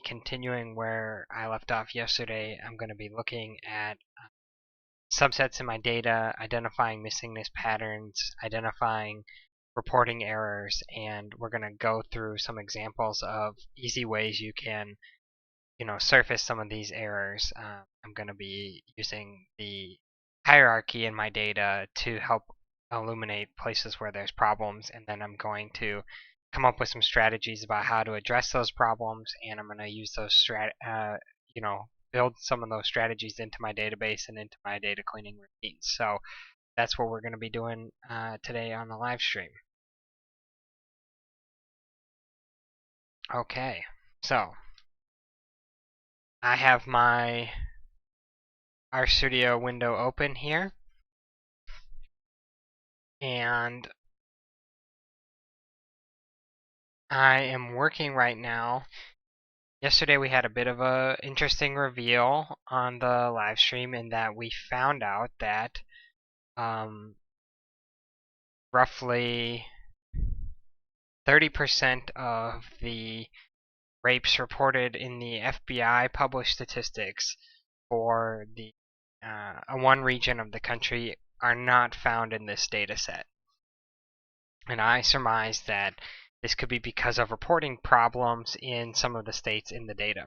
continuing where I left off yesterday. I'm going to be looking at subsets in my data, identifying missingness patterns, identifying reporting errors, and we're going to go through some examples of easy ways you can surface some of these errors. I'm going to be using the hierarchy in my data to help illuminate places where there's problems, and then I'm going to come up with some strategies about how to address those problems, and I'm going to use those build some of those strategies into my database and into my data cleaning routines. So that's what we're going to be doing today on the live stream. Okay, so I have my RStudio window open here, and I am working right now. Yesterday we had a bit of a interesting reveal on the live stream in that we found out that roughly 30% of the rapes reported in the FBI published statistics for the one region of the country are not found in this data set. And I surmise that this could be because of reporting problems in some of the states in the data.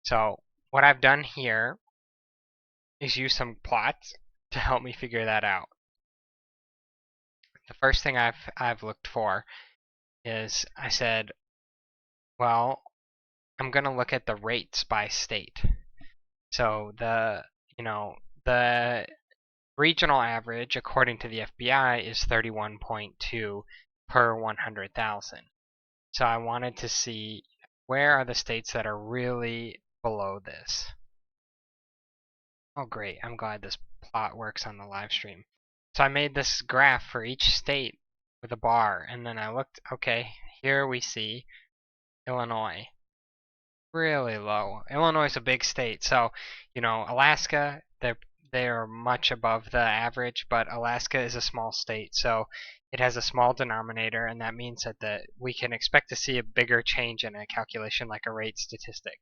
So what I've done here is use some plots to help me figure that out. The first thing I've looked for is I said, well, I'm going to look at the rates by state. So the regional average, according to the FBI, is 31.2 per 100,000. So I wanted to see where are the states that are really below this. Oh great, I'm glad this plot works on the live stream. So I made this graph for each state with a bar, and then I looked, okay, here we see Illinois. Really low. Illinois is a big state, so Alaska, they're much above the average, but Alaska is a small state, so it has a small denominator, and that means that we can expect to see a bigger change in a calculation like a rate statistic.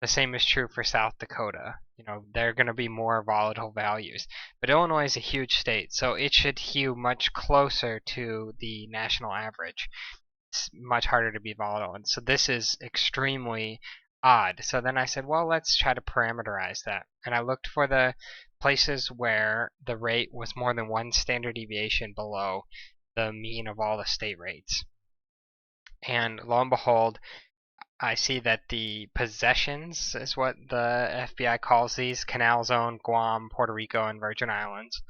The same is true for South Dakota. They're going to be more volatile values. But Illinois is a huge state, so it should hew much closer to the national average. It's much harder to be volatile, and so this is extremely odd. So then I said, well, let's try to parameterize that. And I looked for the places where the rate was more than one standard deviation below the mean of all the state rates. And lo and behold, I see that the possessions is what the FBI calls these, Canal Zone, Guam, Puerto Rico, and Virgin Islands.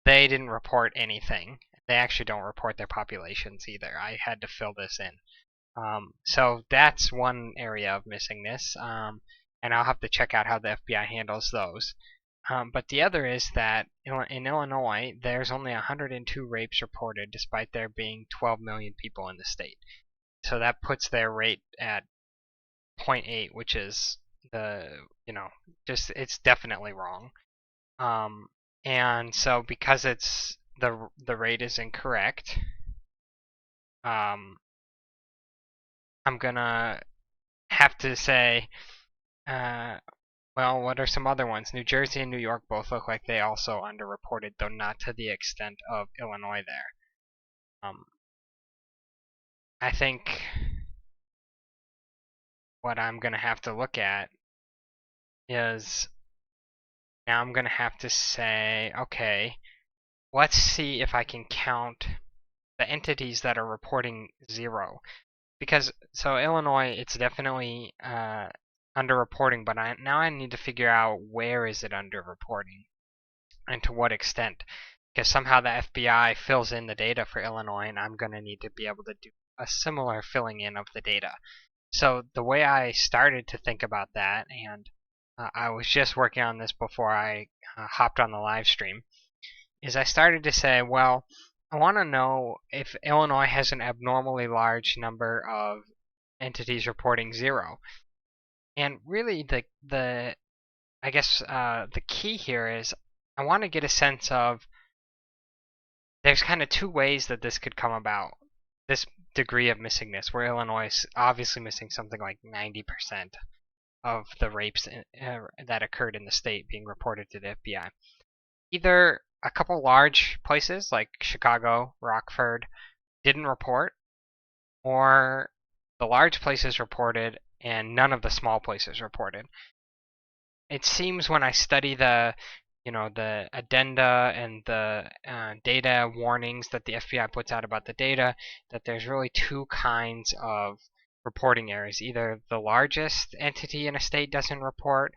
They didn't report anything. They actually don't report their populations either. I had to fill this in. So that's one area of missingness, and I'll have to check out how the FBI handles those. But the other is that in Illinois, there's only 102 rapes reported, despite there being 12 million people in the state. So that puts their rate at 0.8, which is it's definitely wrong. And so because the rate is incorrect, I'm gonna have to say, well, what are some other ones? New Jersey and New York both look like they also underreported, though not to the extent of Illinois there. I think what I'm going to have to look at is, now I'm going to have to say, okay, let's see if I can count the entities that are reporting 0. Because, so Illinois, it's definitely underreporting, but now I need to figure out where is it underreporting and to what extent. Because somehow the FBI fills in the data for Illinois, and I'm going to need to be able to do a similar filling in of the data. So the way I started to think about that, and I was just working on this before I hopped on the live stream, is I started to say, well, I want to know if Illinois has an abnormally large number of entities reporting 0. And really the key here is I want to get a sense of, there's kind of two ways that this could come about. This degree of missingness, where Illinois is obviously missing something like 90% of the rapes that occurred in the state being reported to the FBI. Either a couple large places like Chicago, Rockford didn't report, or the large places reported and none of the small places reported. It seems when I study the addenda and the data warnings that the FBI puts out about the data, that there's really two kinds of reporting areas. Either the largest entity in a state doesn't report,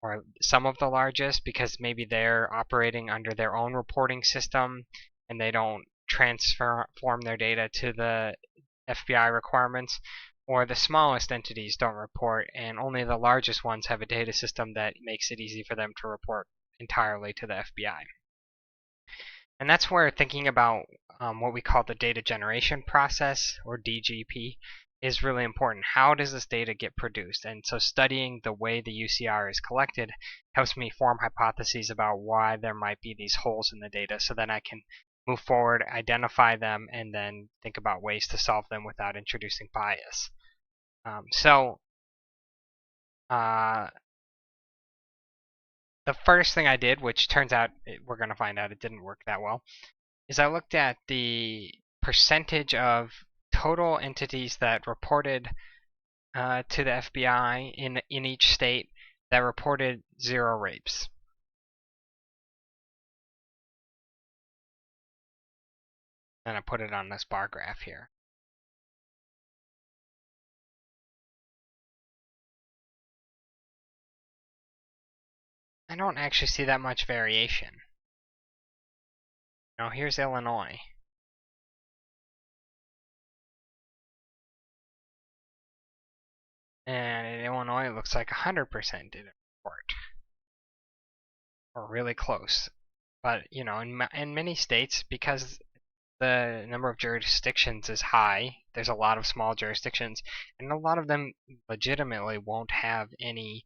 or some of the largest, because maybe they're operating under their own reporting system and they don't transform their data to the FBI requirements, or the smallest entities don't report and only the largest ones have a data system that makes it easy for them to report entirely to the FBI. And that's where thinking about what we call the data generation process, or DGP, is really important. How does this data get produced? And so studying the way the UCR is collected helps me form hypotheses about why there might be these holes in the data, so then I can move forward, identify them, and then think about ways to solve them without introducing bias. The first thing I did, which turns out we're going to find out it didn't work that well, is I looked at the percentage of total entities that reported to the FBI in each state that reported 0 rapes. And I put it on this bar graph here. I don't actually see that much variation. Now here's Illinois. And in Illinois, it looks like 100% didn't report. Or really close. But, in many states, because the number of jurisdictions is high, there's a lot of small jurisdictions, and a lot of them legitimately won't have any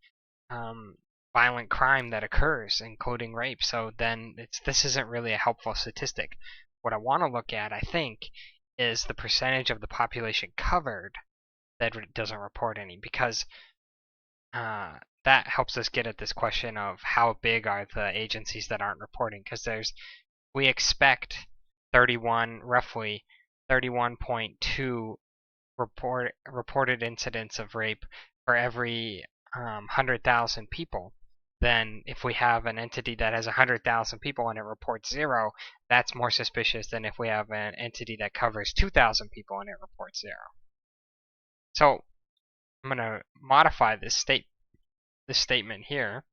violent crime that occurs, including rape. So then this isn't really a helpful statistic. What I want to look at, I think, is the percentage of the population covered that doesn't report any, because that helps us get at this question of how big are the agencies that aren't reporting, because we expect roughly 31.2 reported incidents of rape for every 100,000 people. Then if we have an entity that has 100,000 people and it reports 0, that's more suspicious than if we have an entity that covers 2,000 people and it reports 0. So I'm going to modify this statement here.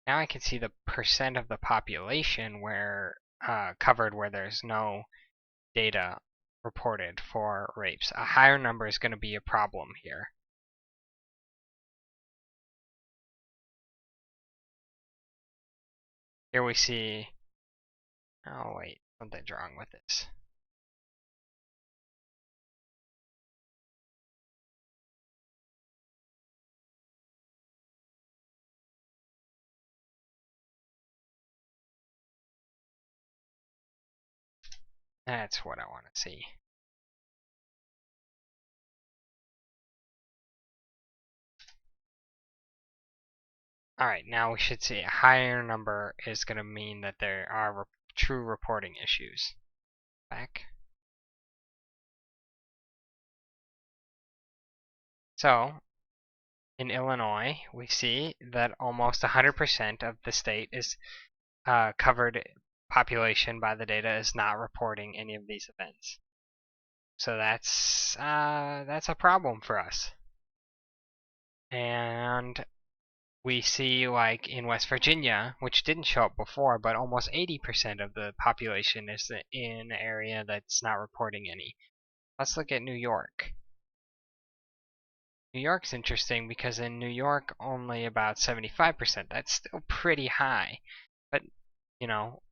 Now I can see the percent of the population covered where there's no data reported for rapes. A higher number is going to be a problem here. Here we see, oh wait, something's wrong with this. That's what I want to see. Alright, now we should see a higher number is going to mean that there are true reporting issues. Back. So, in Illinois, we see that almost 100% of the state is covered population by the data is not reporting any of these events. So that's a problem for us. And we see, like in West Virginia, which didn't show up before, but almost 80% of the population is in an area that's not reporting any. Let's look at New York. New York's interesting because in New York only about 75%. That's still pretty high. But, you know,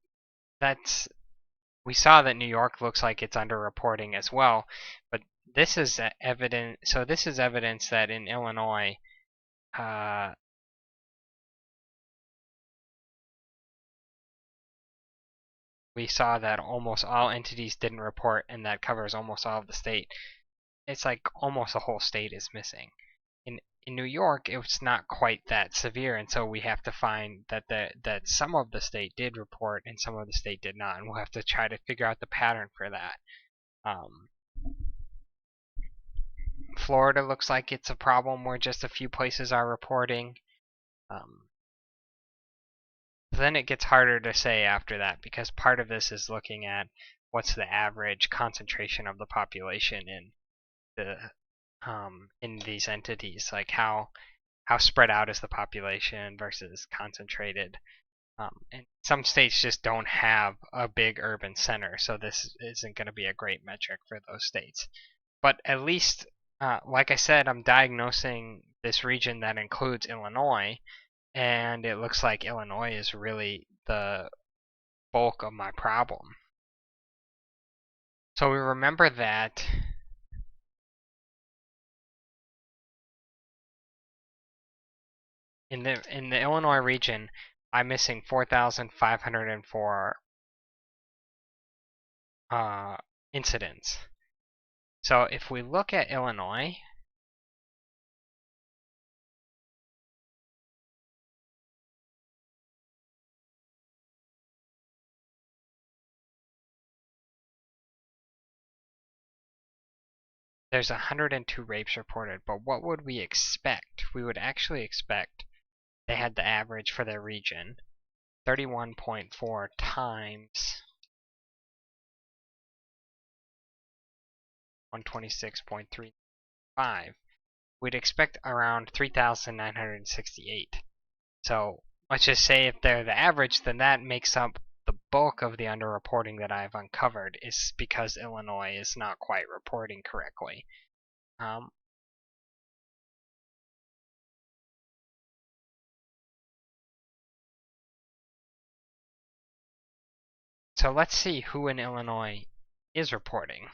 we saw that New York looks like it's underreporting as well. But this is evidence. So this is evidence that in Illinois, we saw that almost all entities didn't report, and that covers almost all of the state. It's like almost the whole state is missing. In New York, it's not quite that severe, and so we have to find that some of the state did report and some of the state did not, and we'll have to try to figure out the pattern for that. Florida looks like it's a problem where just a few places are reporting. Then it gets harder to say after that, because part of this is looking at what's the average concentration of the population in these entities, like how spread out is the population versus concentrated. And some states just don't have a big urban center, so this isn't going to be a great metric for those states. But at least, like I said, I'm diagnosing this region that includes Illinois, and it looks like Illinois is really the bulk of my problem. So we remember that in the Illinois region, I'm missing 4,504 incidents. So if we look at Illinois, there's 102 rapes reported, but what would we expect? We would actually expect they had the average for their region, 31.4 times 126.35. We'd expect around 3,968. So let's just say if they're the average, then that makes up the bulk of the underreporting that I've uncovered is because Illinois is not quite reporting correctly. So let's see who in Illinois is reporting.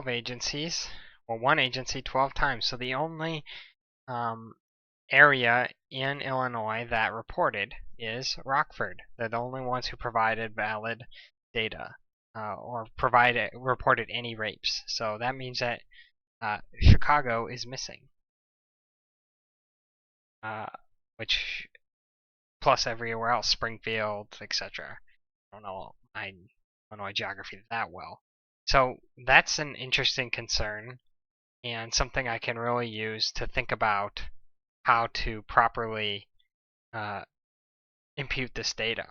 Agencies. Well, one agency 12 times. So the only area in Illinois that reported is Rockford. They're the only ones who provided valid data or reported any rapes. So that means that Chicago is missing, which plus everywhere else, Springfield, etc. I don't know Illinois geography that well. So that's an interesting concern and something I can really use to think about how to properly impute this data.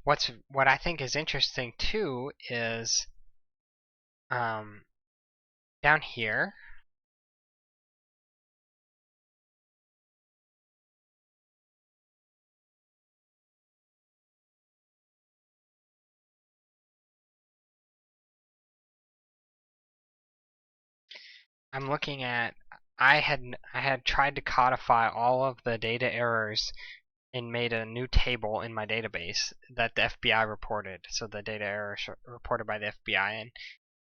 What I think is interesting too is down here. I'm looking at I had tried to codify all of the data errors and made a new table in my database that the FBI reported. So the data errors reported by the FBI,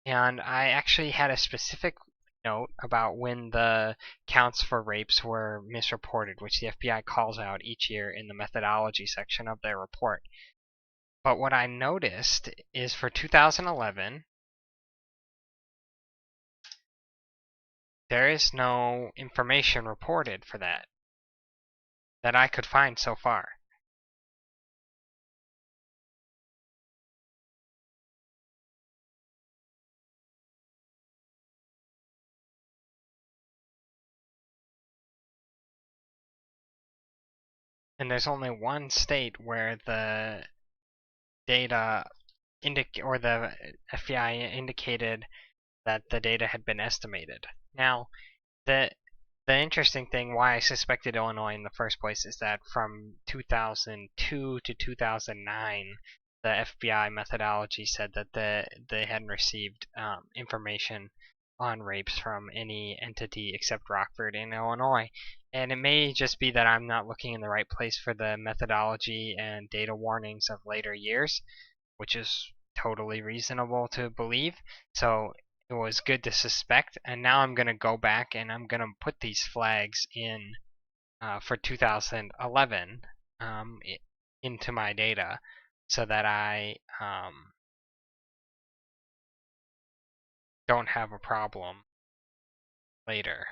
and I actually had a specific note about when the counts for rapes were misreported, which the FBI calls out each year in the methodology section of their report. But what I noticed is for 2011, there is no information reported for that I could find so far. And there's only one state where the data or the FBI indicated that the data had been estimated. Now, the interesting thing why I suspected Illinois in the first place is that from 2002 to 2009, the FBI methodology said that they hadn't received information on rapes from any entity except Rockford in Illinois. And it may just be that I'm not looking in the right place for the methodology and data warnings of later years, which is totally reasonable to believe. So it was good to suspect, and now I'm going to go back and I'm going to put these flags in for 2011 into my data so that I don't have a problem later.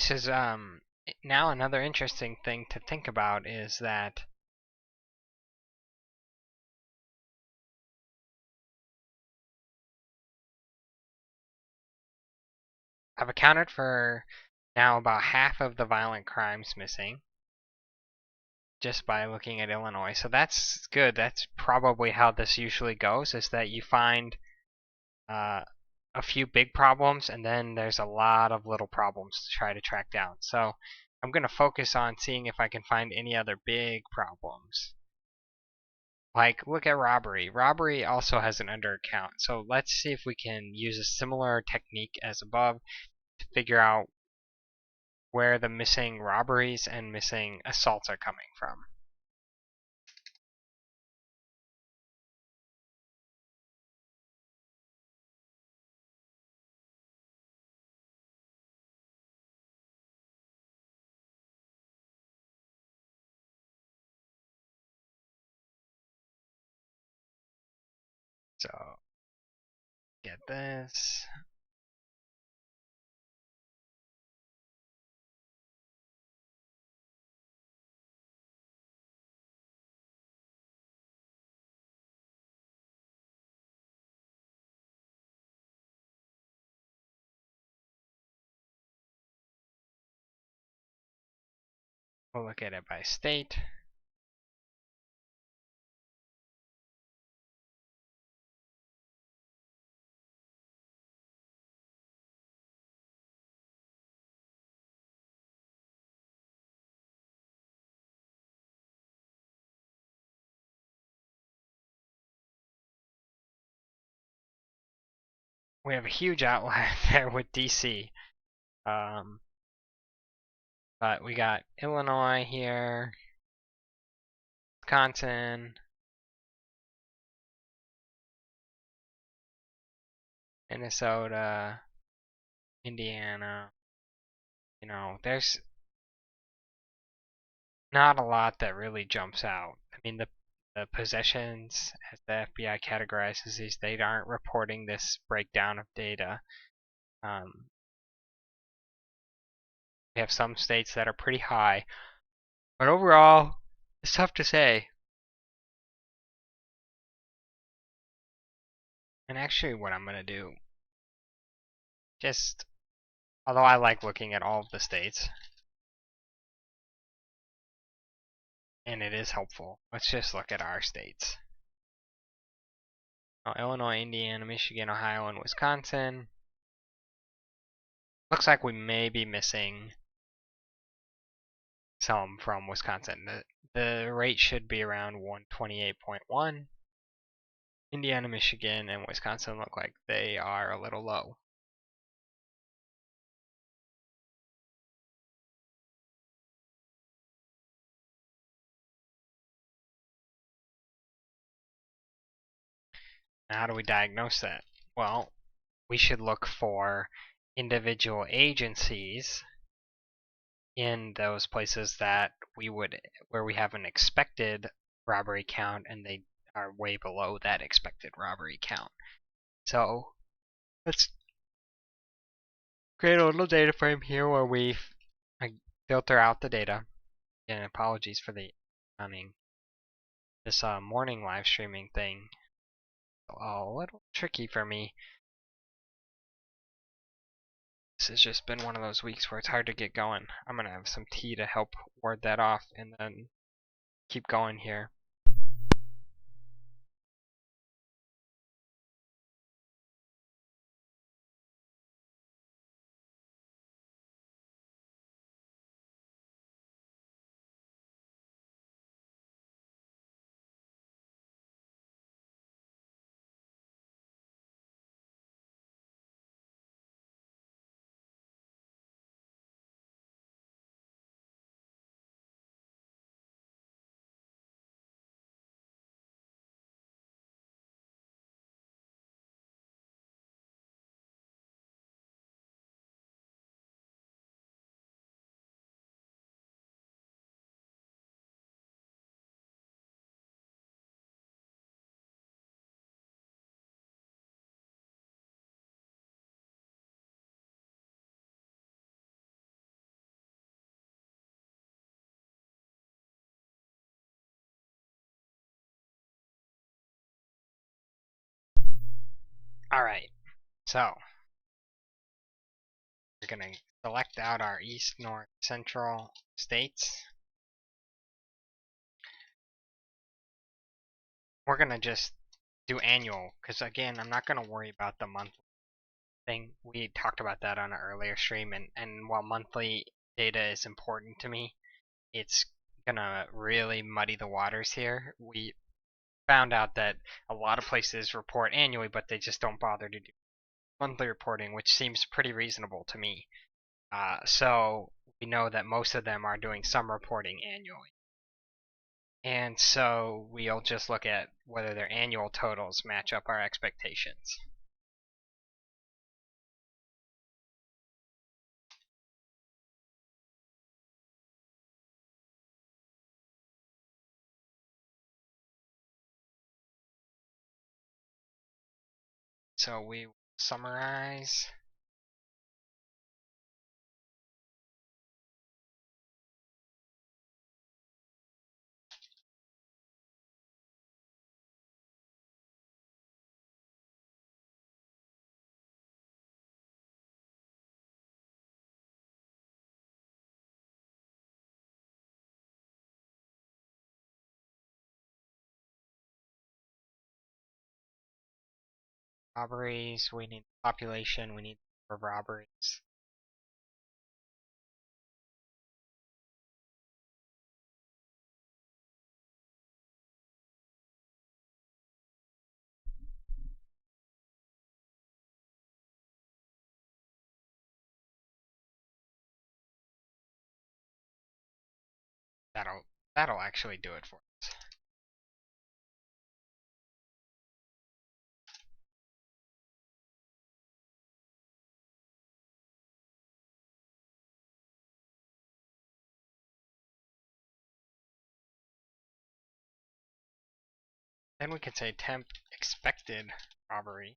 This is now another interesting thing to think about is that I've accounted for now about half of the violent crimes missing just by looking at Illinois. So that's good. That's probably how this usually goes, is that you find a few big problems and then there's a lot of little problems to try to track down. So I'm going to focus on seeing if I can find any other big problems. Like, look at robbery. Robbery also has an undercount. So let's see if we can use a similar technique as above to figure out where the missing robberies and missing assaults are coming from. So, get this. We'll look at it by state. We have a huge outlier there with DC. But we got Illinois here, Wisconsin, Minnesota, Indiana. You know, there's not a lot that really jumps out. I mean, the possessions, as the FBI categorizes these, they aren't reporting this breakdown of data. We have some states that are pretty high, but overall, it's tough to say. And actually, what I'm going to do Just, although I like looking at all of the states, and it is helpful, let's just look at our states. Oh, Illinois, Indiana, Michigan, Ohio, and Wisconsin. Looks like we may be missing some from Wisconsin. The rate should be around 128.1. Indiana, Michigan, and Wisconsin look like they are a little low. Now, how do we diagnose that? Well, we should look for individual agencies in those places that where we have an expected robbery count and they are way below that expected robbery count. So let's create a little data frame here where we filter out the data. And apologies for the running. This morning live streaming thing a little tricky for me. This has just been one of those weeks where it's hard to get going. I'm gonna have some tea to help ward that off and then keep going here. Alright, so we're gonna select out our east, north, central states. We're gonna just do annual, because again, I'm not gonna worry about the monthly thing. We talked about that on an earlier stream, and while monthly data is important to me, it's gonna really muddy the waters here. We found out that a lot of places report annually, but they just don't bother to do monthly reporting, which seems pretty reasonable to me. So we know that most of them are doing some reporting annually. And so we'll just look at whether their annual totals match up our expectations. So we summarize. Robberies, we need population, we need the number of robberies. That'll actually do it for us. Then we could say temp expected robbery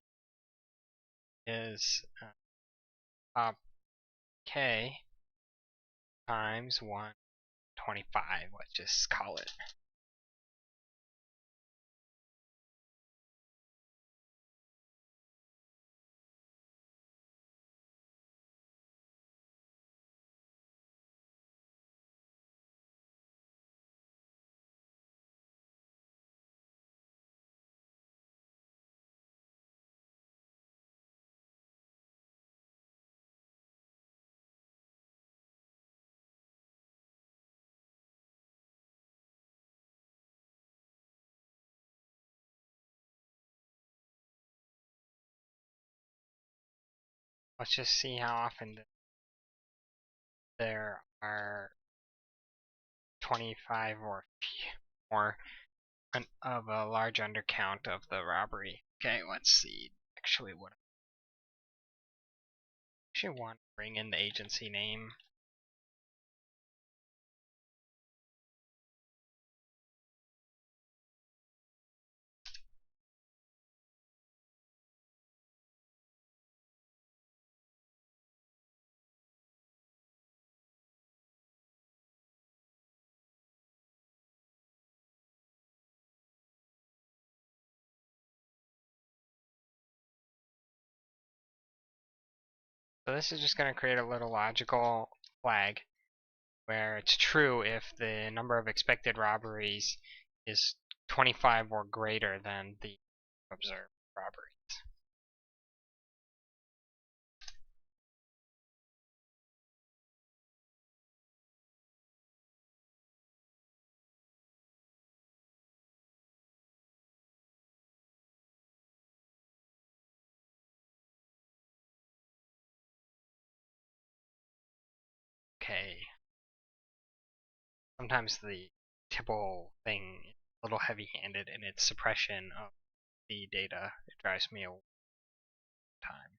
is k times 125. Let's just call it. let's just see how often there are 25 or more of a large undercount of the robbery. Okay, let's see. Actually, what I actually want to bring in the agency name. So this is just going to create a little logical flag where it's true if the number of expected robberies is 25 or greater than the observed robberies. Okay. Sometimes the typical thing is a little heavy-handed in its suppression of the data. It drives me a time.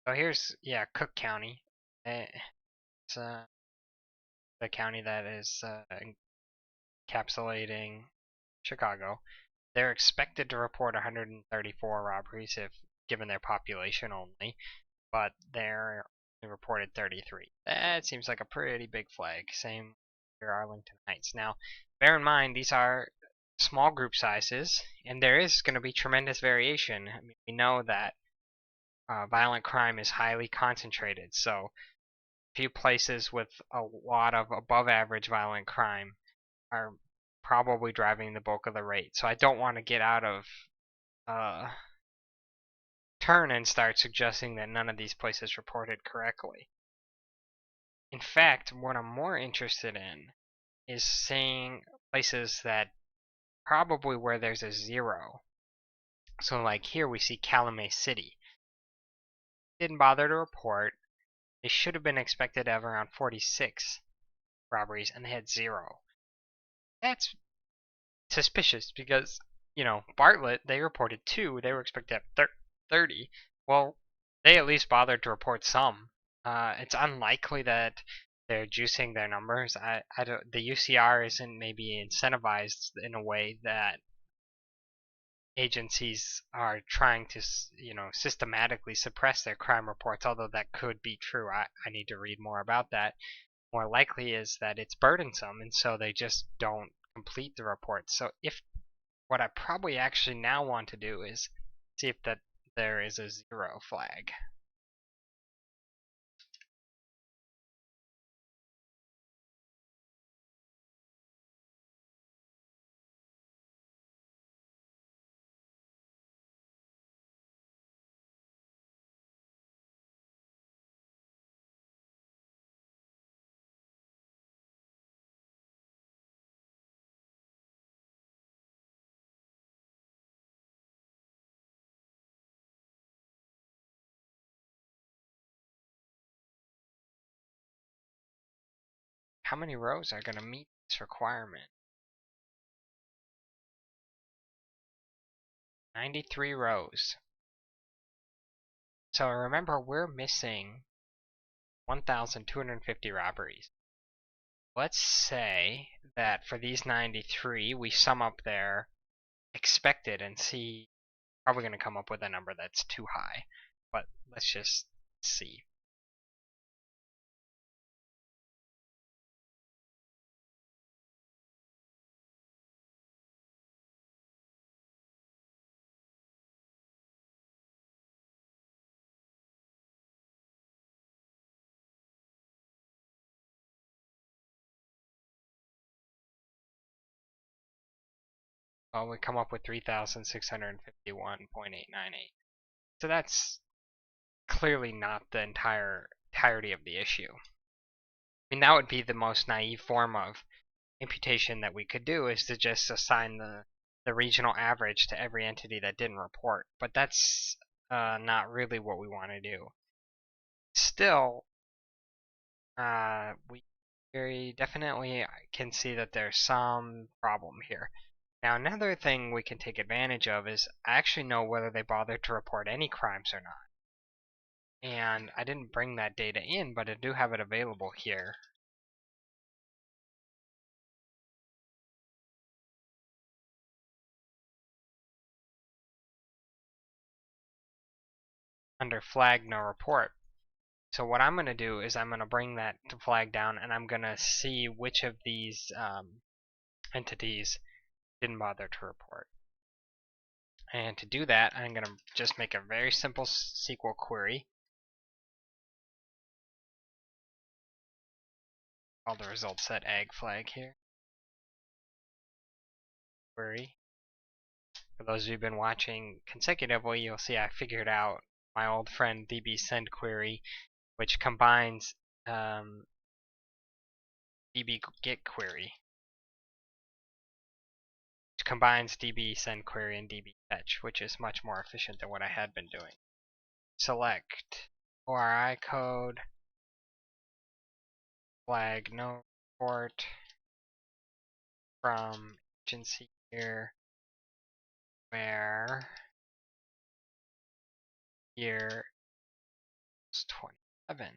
So here's, yeah, Cook County. It's the county that is encapsulating Chicago. They're expected to report 134 robberies if given their population only, but they're reported 33. That seems like a pretty big flag. Same for Arlington Heights. Now, bear in mind these are small group sizes, and there is going to be tremendous variation. I mean, we know that violent crime is highly concentrated, so few places with a lot of above average violent crime are probably driving the bulk of the rate. So I don't want to get out of turn and start suggesting that none of these places reported correctly. In fact, what I'm more interested in is saying places that probably where there's a 0. So like here we see Calumet City. Didn't bother to report. They should have been expected to have around 46 robberies and they had 0. That's suspicious because, Bartlett, they reported 2. They were expected to have 30. Well, they at least bothered to report some. It's unlikely that they're juicing their numbers. I don't. The UCR isn't maybe incentivized in a way that agencies are trying to, systematically suppress their crime reports. Although that could be true. I need to read more about that. More likely is that it's burdensome, and so they just don't complete the reports. So if what I probably actually now want to do is see if that there is a 0 flag. How many rows are going to meet this requirement? 93 rows. So remember, we're missing 1,250 robberies. Let's say that for these 93, we sum up their expected and see, probably going to come up with a number that's too high. But let's just see. Well, we come up with 3,651.898. So that's clearly not the entirety of the issue. mean, that would be the most naive form of imputation that we could do, is to just assign the regional average to every entity that didn't report. But that's not really what we want to do. Still, we very definitely can see that there's some problem here. Now, another thing we can take advantage of is I actually know whether they bothered to report any crimes or not. And I didn't bring that data in, but I do have it available here. Under flag no report. So what I'm going to do is I'm going to bring that flag down, and I'm going to see which of these entities didn't bother to report. And to do that, I'm going to just make a very simple SQL query. All the results set ag flag here. Query. For those of you who've been watching consecutively, you'll see I figured out my old friend db send query, which combines db get query, which combines db send query and db fetch, which is much more efficient than what I had been doing. Select ORI code, flag no report from agency here, where year is 27.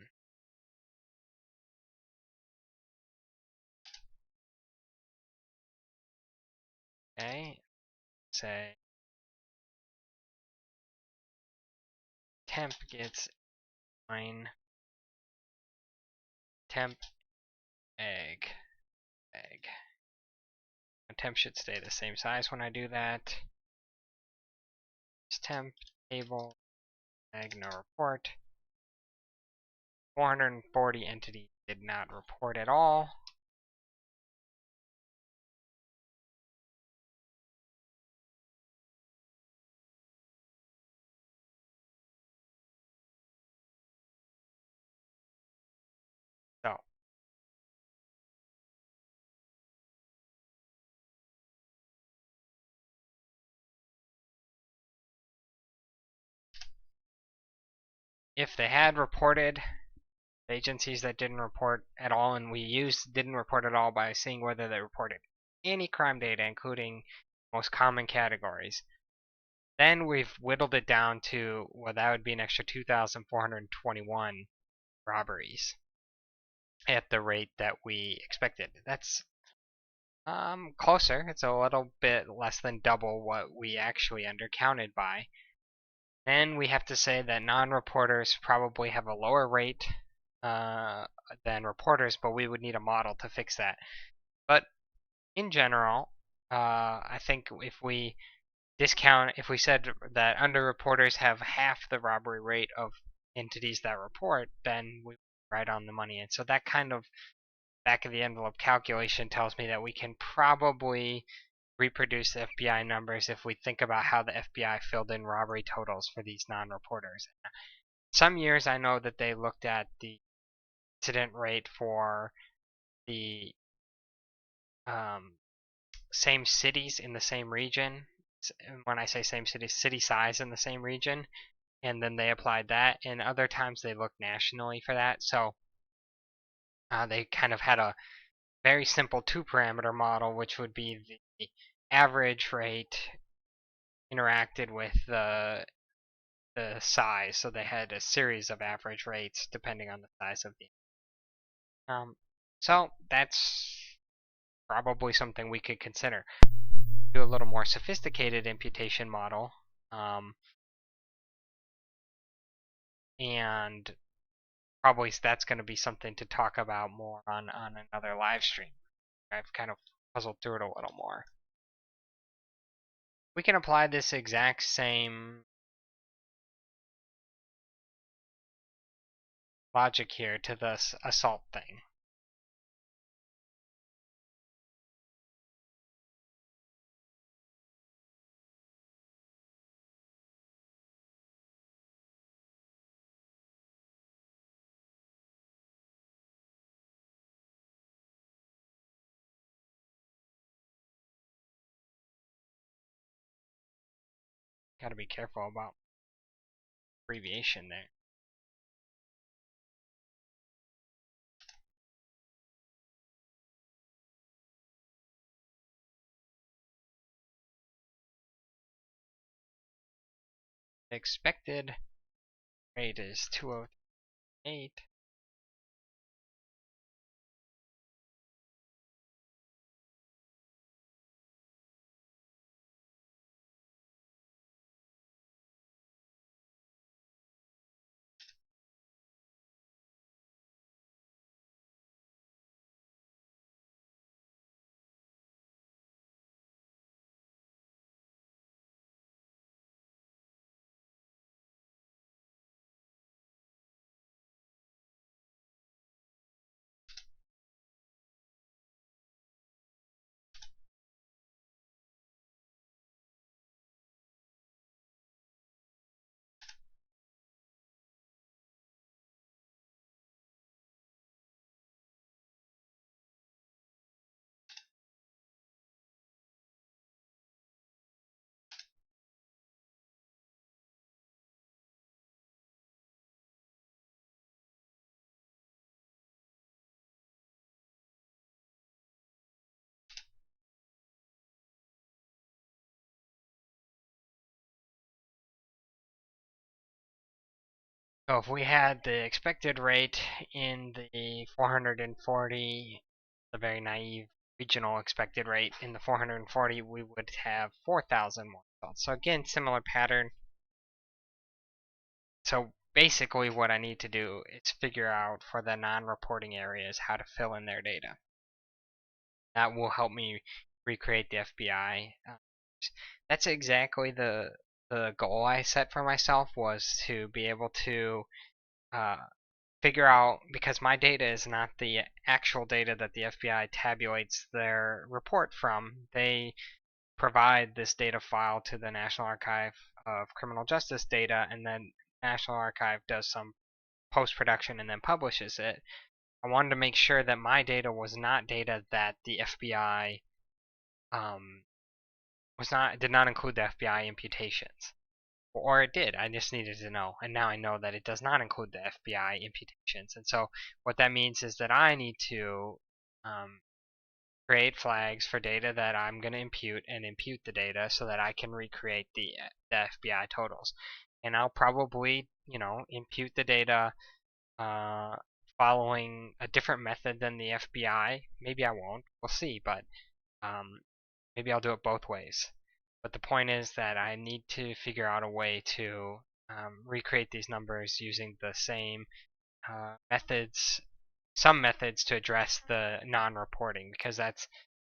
Okay, say temp gets 9, temp egg. Temp should stay the same size when I do that. Temp table egg no report. 440 entities did not report at all. So if they had reported, the agencies that didn't report at all, and we used didn't report at all by seeing whether they reported any crime data, including most common categories, then we've whittled it down to, well, that would be an extra 2,421 robberies at the rate that we expected. That's closer. It's a little bit less than double what we actually undercounted by. Then we have to say that non-reporters probably have a lower rate than reporters, but we would need a model to fix that. But in general, I think if we said that underreporters have half the robbery rate of entities that report, then we're right on the money. And so that kind of back of the envelope calculation tells me that we can probably reproduce the FBI numbers if we think about how the FBI filled in robbery totals for these non-reporters. Some years I know that they looked at the incident rate for the same cities in the same region. When I say same cities, city size in the same region, and then they applied that. And other times they looked nationally for that. So they kind of had a very simple two-parameter model, which would be the average rate interacted with the size. So they had a series of average rates depending on the size of the. So that's probably something we could consider. Do a little more sophisticated imputation model, and probably that's going to be something to talk about more on another live stream. I've kind of puzzled through it a little more. We can apply this exact same logic here to this assault thing. Gotta be careful about abbreviation there. The expected rate is 208. So if we had the expected rate in the 440, the very naive regional expected rate in the 440, we would have 4,000 more results. So again, similar pattern. So basically what I need to do is figure out for the non-reporting areas how to fill in their data. That will help me recreate the FBI. That's exactly the goal I set for myself, was to be able to figure out, because my data is not the actual data that the FBI tabulates their report from. They provide this data file to the National Archive of Criminal Justice Data, and then National Archive does some post-production and then publishes it. I wanted to make sure that my data was not data that the FBI did not include the FBI imputations. Or it did. I just needed to know. And now I know that it does not include the FBI imputations. And so what that means is that I need to create flags for data that I'm going to impute, and impute the data so that I can recreate the FBI totals. And I'll probably, impute the data following a different method than the FBI. Maybe I won't. We'll see. But maybe I'll do it both ways. But the point is that I need to figure out a way to recreate these numbers using the same methods, some methods to address the non-reporting, because the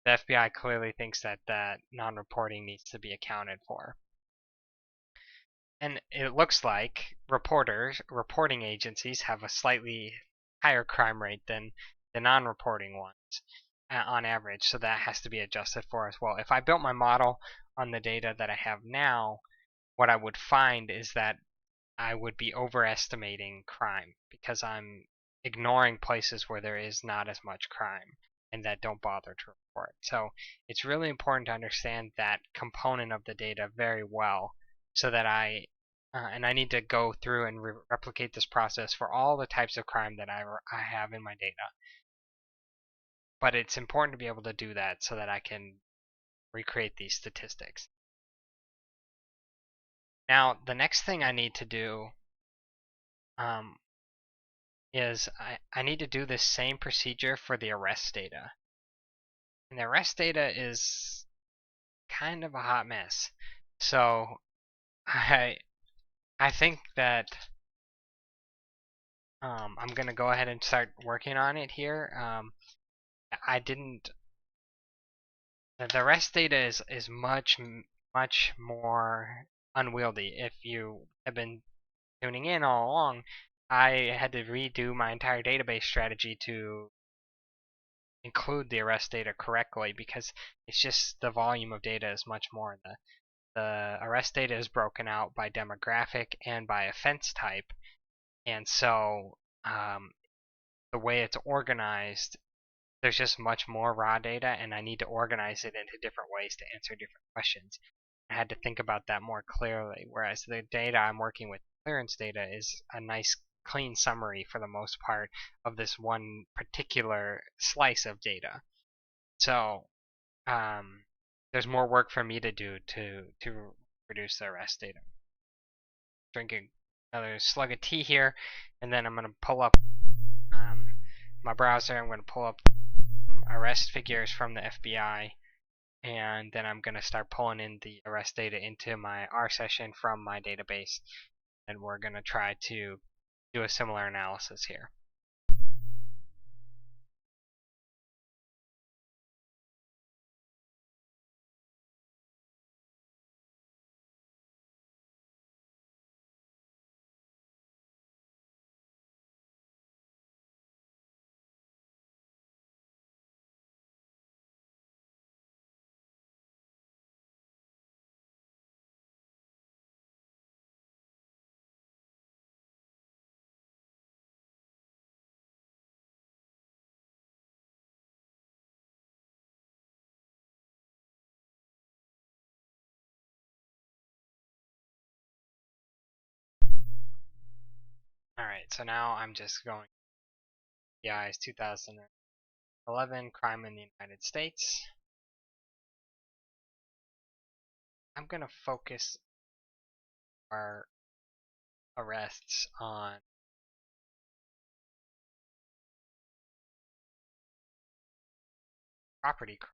FBI clearly thinks that non-reporting needs to be accounted for. And it looks like reporting agencies have a slightly higher crime rate than the non-reporting ones on average, so that has to be adjusted for as well. If I built my model on the data that I have now, what I would find is that I would be overestimating crime, because I'm ignoring places where there is not as much crime and that don't bother to report. So it's really important to understand that component of the data very well, so that and I need to go through and replicate this process for all the types of crime that I have in my data. But it's important to be able to do that so that I can recreate these statistics. Now, the next thing I need to do is I need to do this same procedure for the arrest data. And the arrest data is kind of a hot mess. So I think that I'm going to go ahead and start working on it here. The arrest data is much more unwieldy. If you have been tuning in all along, I had to redo my entire database strategy to include the arrest data correctly, because it's just the volume of data is much more. The arrest data is broken out by demographic and by offense type, and so the way it's organized, there's just much more raw data, and I need to organize it into different ways to answer different questions. I had to think about that more clearly, whereas the data I'm working with, clearance data, is a nice clean summary for the most part of this one particular slice of data. So there's more work for me to do to produce the arrest data. Drinking another slug of tea here, and then I'm going to pull up my browser. I'm going to pull up arrest figures from the FBI, and then I'm going to start pulling in the arrest data into my R session from my database, and we're going to try to do a similar analysis here. Alright, so now I'm just going FBI's 2011 Crime in the United States. I'm going to focus our arrests on property crime.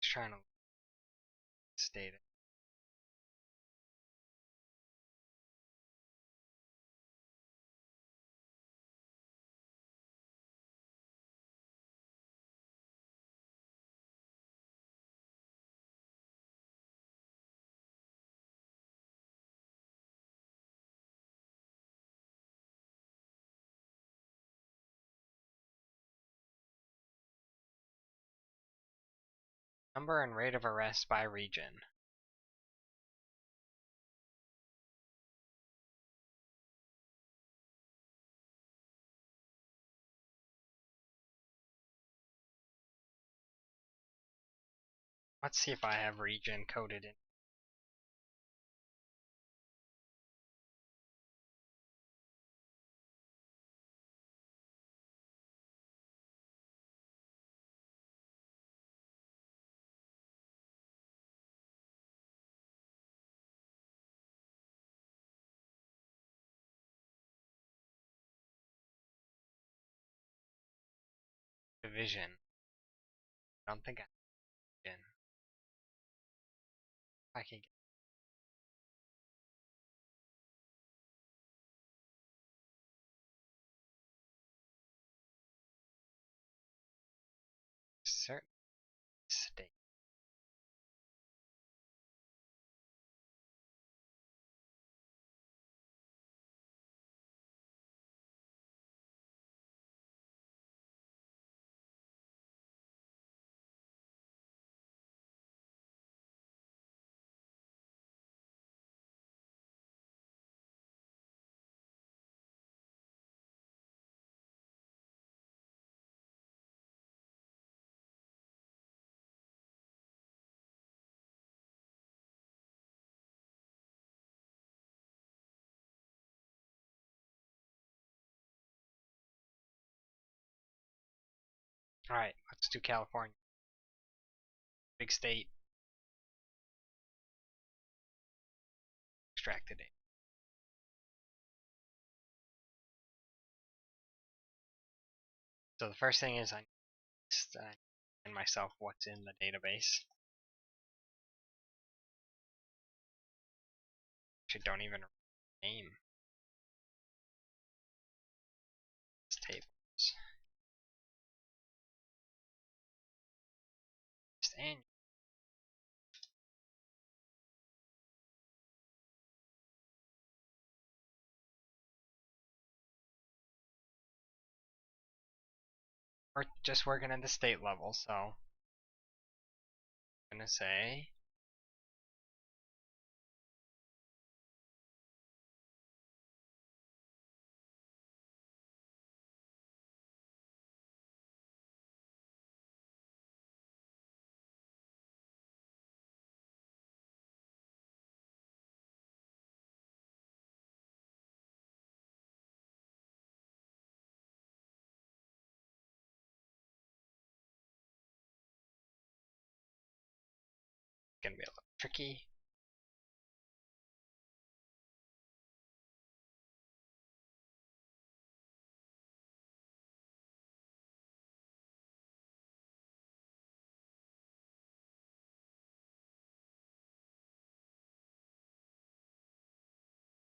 Just trying to state it. Number and rate of arrests by region. Let's see if I have region coded in. Division. I don't think I have division. I can get certain state. Alright, let's do California. Big state. Extracted data. So the first thing is I find myself what's in the database. Actually, don't even name these tables. Just annual. we're just working at the state level, so I'm gonna say it's gonna be a little tricky.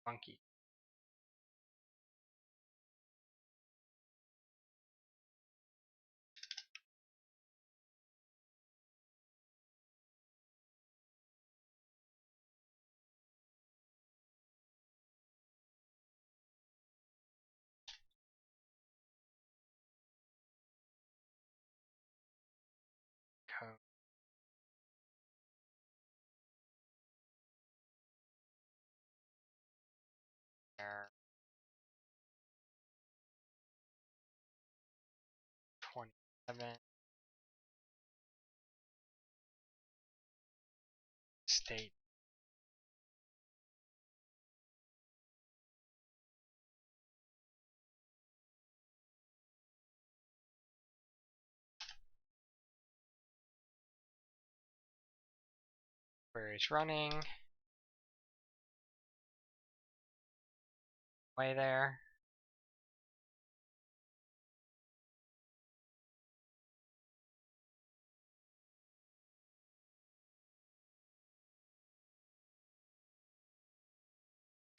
Funky. Code there. 27 state. Query is running. Way there.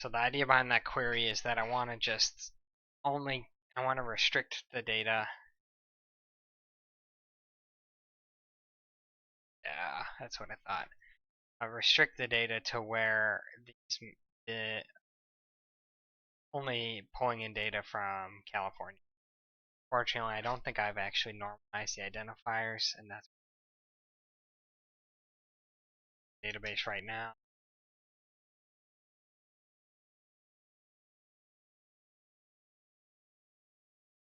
So the idea behind that query is that I want to just I want to restrict the data. Yeah, that's what I thought. I restrict the data to where only pulling in data from California. Fortunately, I don't think I've actually normalized the identifiers, and that's the database right now.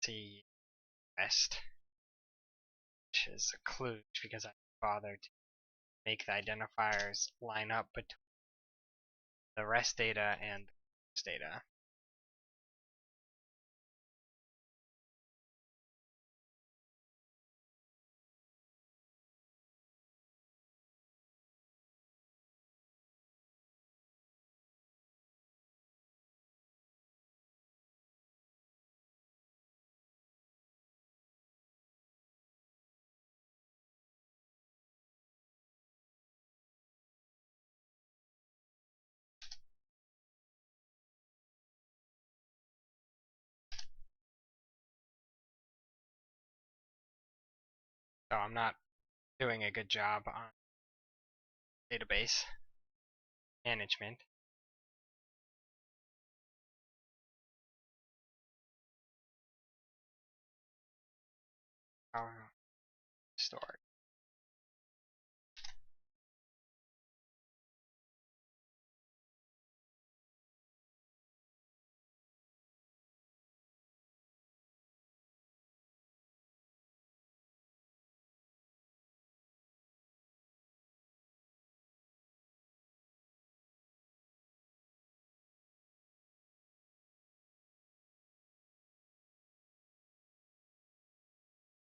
See West, which is a kludge because I bothered to make the identifiers line up between the rest data and the West data. So I'm not doing a good job on database management. Stored.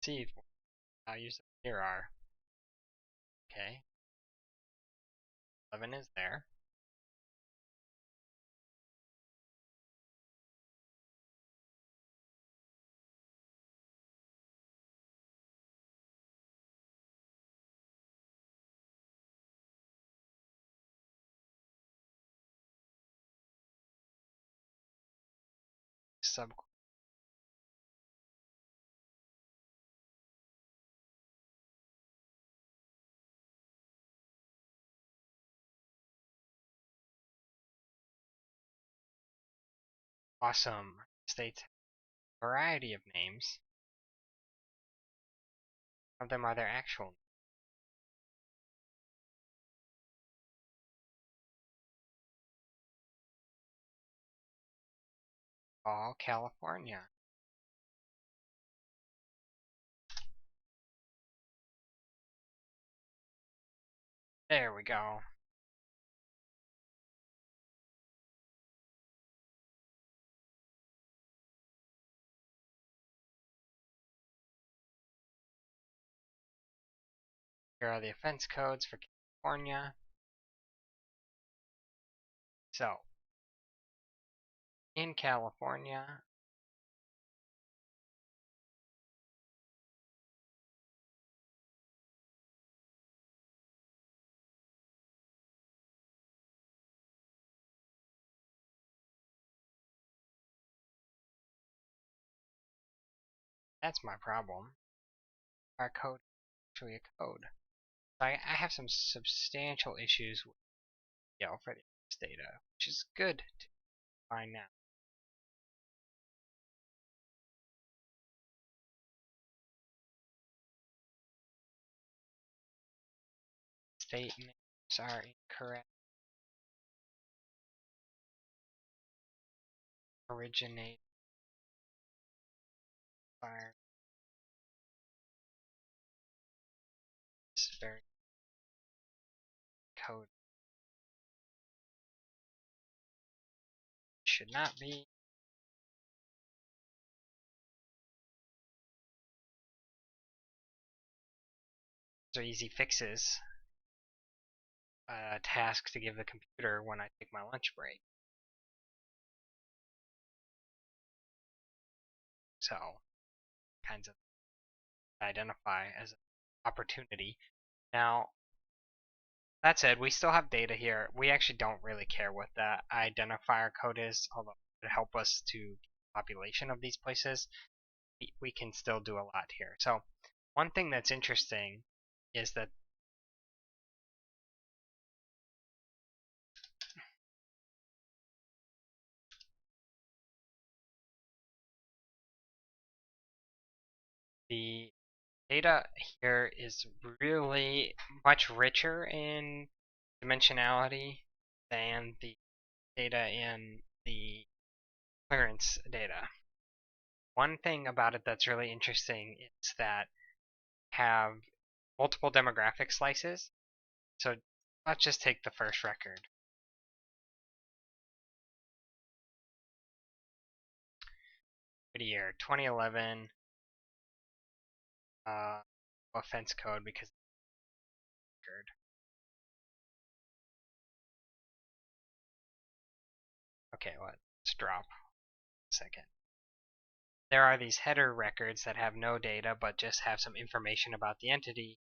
See what values here are. Okay, 11 is there. Sub awesome states variety of names. of them are their actual. All California. There we go. Here are the offense codes for California. So, in California, that's my problem. Our code is actually a code. I have some substantial issues with for this data, which is good to find now. State names are incorrect. Originate fire. This is very code. Should not be. These are easy fixes. Task to give the computer when I take my lunch break. So, kinds of identify as an opportunity. Now, that said, we still have data here. We actually don't really care what that identifier code is, although it would help us to population of these places. We can still do a lot here. So, one thing that's interesting is that the data here is really much richer in dimensionality than the data in the clearance data. One thing about it that's really interesting is that have multiple demographic slices. So let's just take the first record. Year 2011 offense code because record. Okay, let's drop a second. There are these header records that have no data but just have some information about the entity.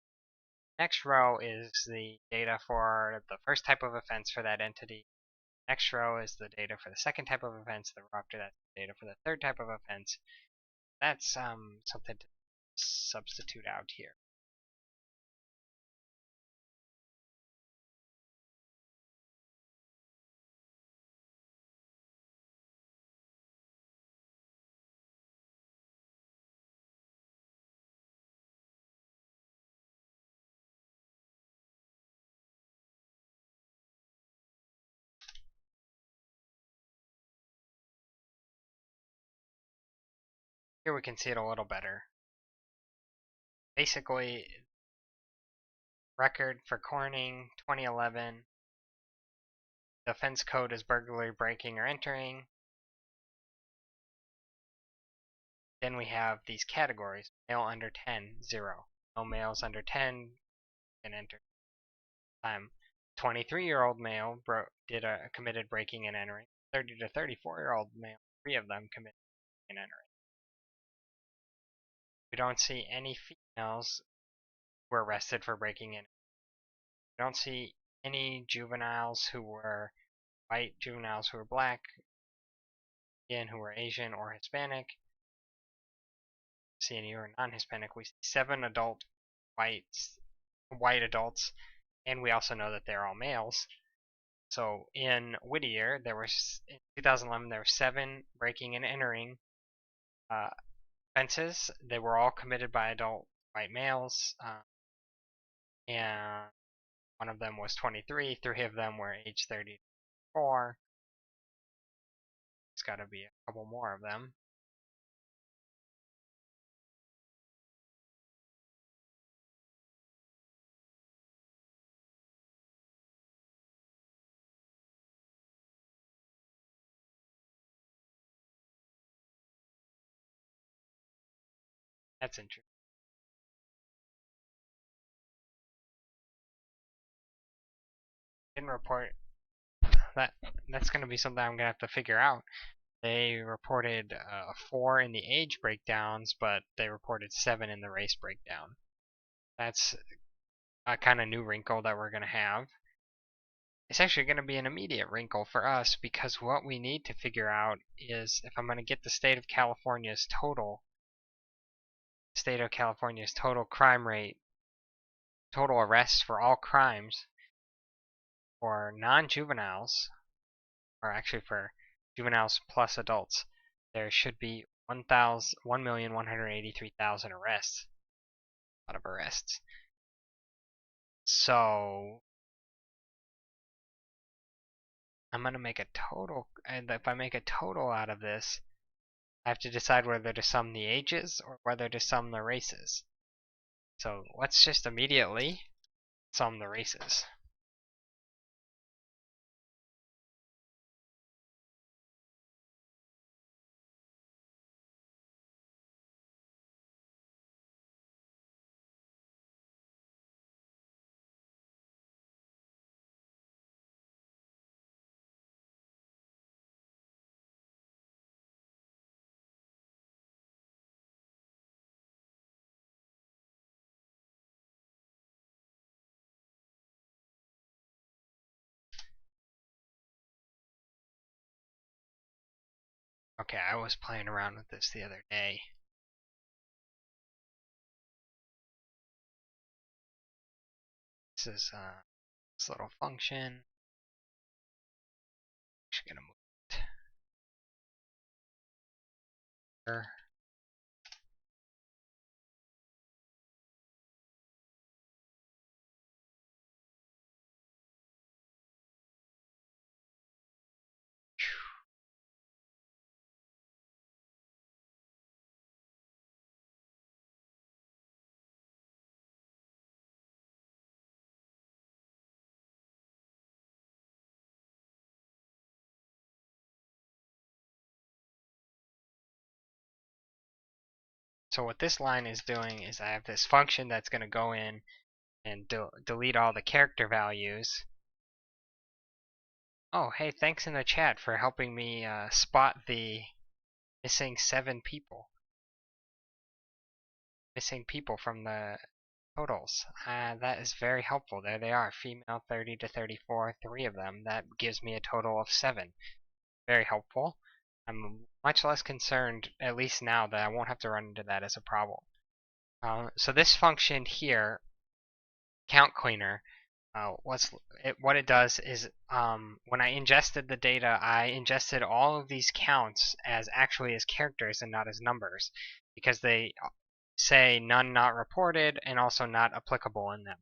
Next row is the data for the first type of offense for that entity. Next row is the data for the second type of offense. The row after that, data for the third type of offense. That's something to substitute out here. Here we can see it a little better. Basically, record for Corning 2011. The offense code is burglary, breaking, or entering. Then we have these categories. Male under 10, 0. No males under 10 can enter. 23-year-old male committed breaking and entering. 30 to 34-year-old male, 3 of them committed breaking and entering. We don't see any females who were arrested for breaking in. We don't see any juveniles who were white, juveniles who were black, again, who were Asian or Hispanic. See any who are non-Hispanic. We see 7 adult white adults, and we also know that they're all males. So in Whittier, in 2011 there were 7 breaking and entering offenses. They were all committed by adults white males, and one of them was 23, 3 of them were age 34. It's got to be a couple more of them. That's interesting. Didn't report that. That's going to be something I'm going to have to figure out. They reported 4 in the age breakdowns, but they reported 7 in the race breakdown. That's a kind of new wrinkle that we're going to have. It's actually going to be an immediate wrinkle for us because what we need to figure out is if I'm going to get the state of California's total crime rate, total arrests for all crimes for non-juveniles, or actually for juveniles plus adults, there should be 1,183,000 arrests. A lot of arrests. So I'm going to make a total, and if I make a total out of this, I have to decide whether to sum the ages or whether to sum the races. So let's just immediately sum the races. Okay, I was playing around with this the other day. This is this little function. Just gonna move it here. So what this line is doing is I have this function that's going to go in and delete all the character values. Oh, hey, thanks in the chat for helping me spot the missing 7 people. Missing people from the totals. That is very helpful. There they are, female 30 to 34, 3 of them. That gives me a total of 7. Very helpful. I'm much less concerned, at least now, that I won't have to run into that as a problem. So this function here, count cleaner, what it does is when I ingested the data, I ingested all of these counts as actually as characters and not as numbers, because they say none not reported and also not applicable in them.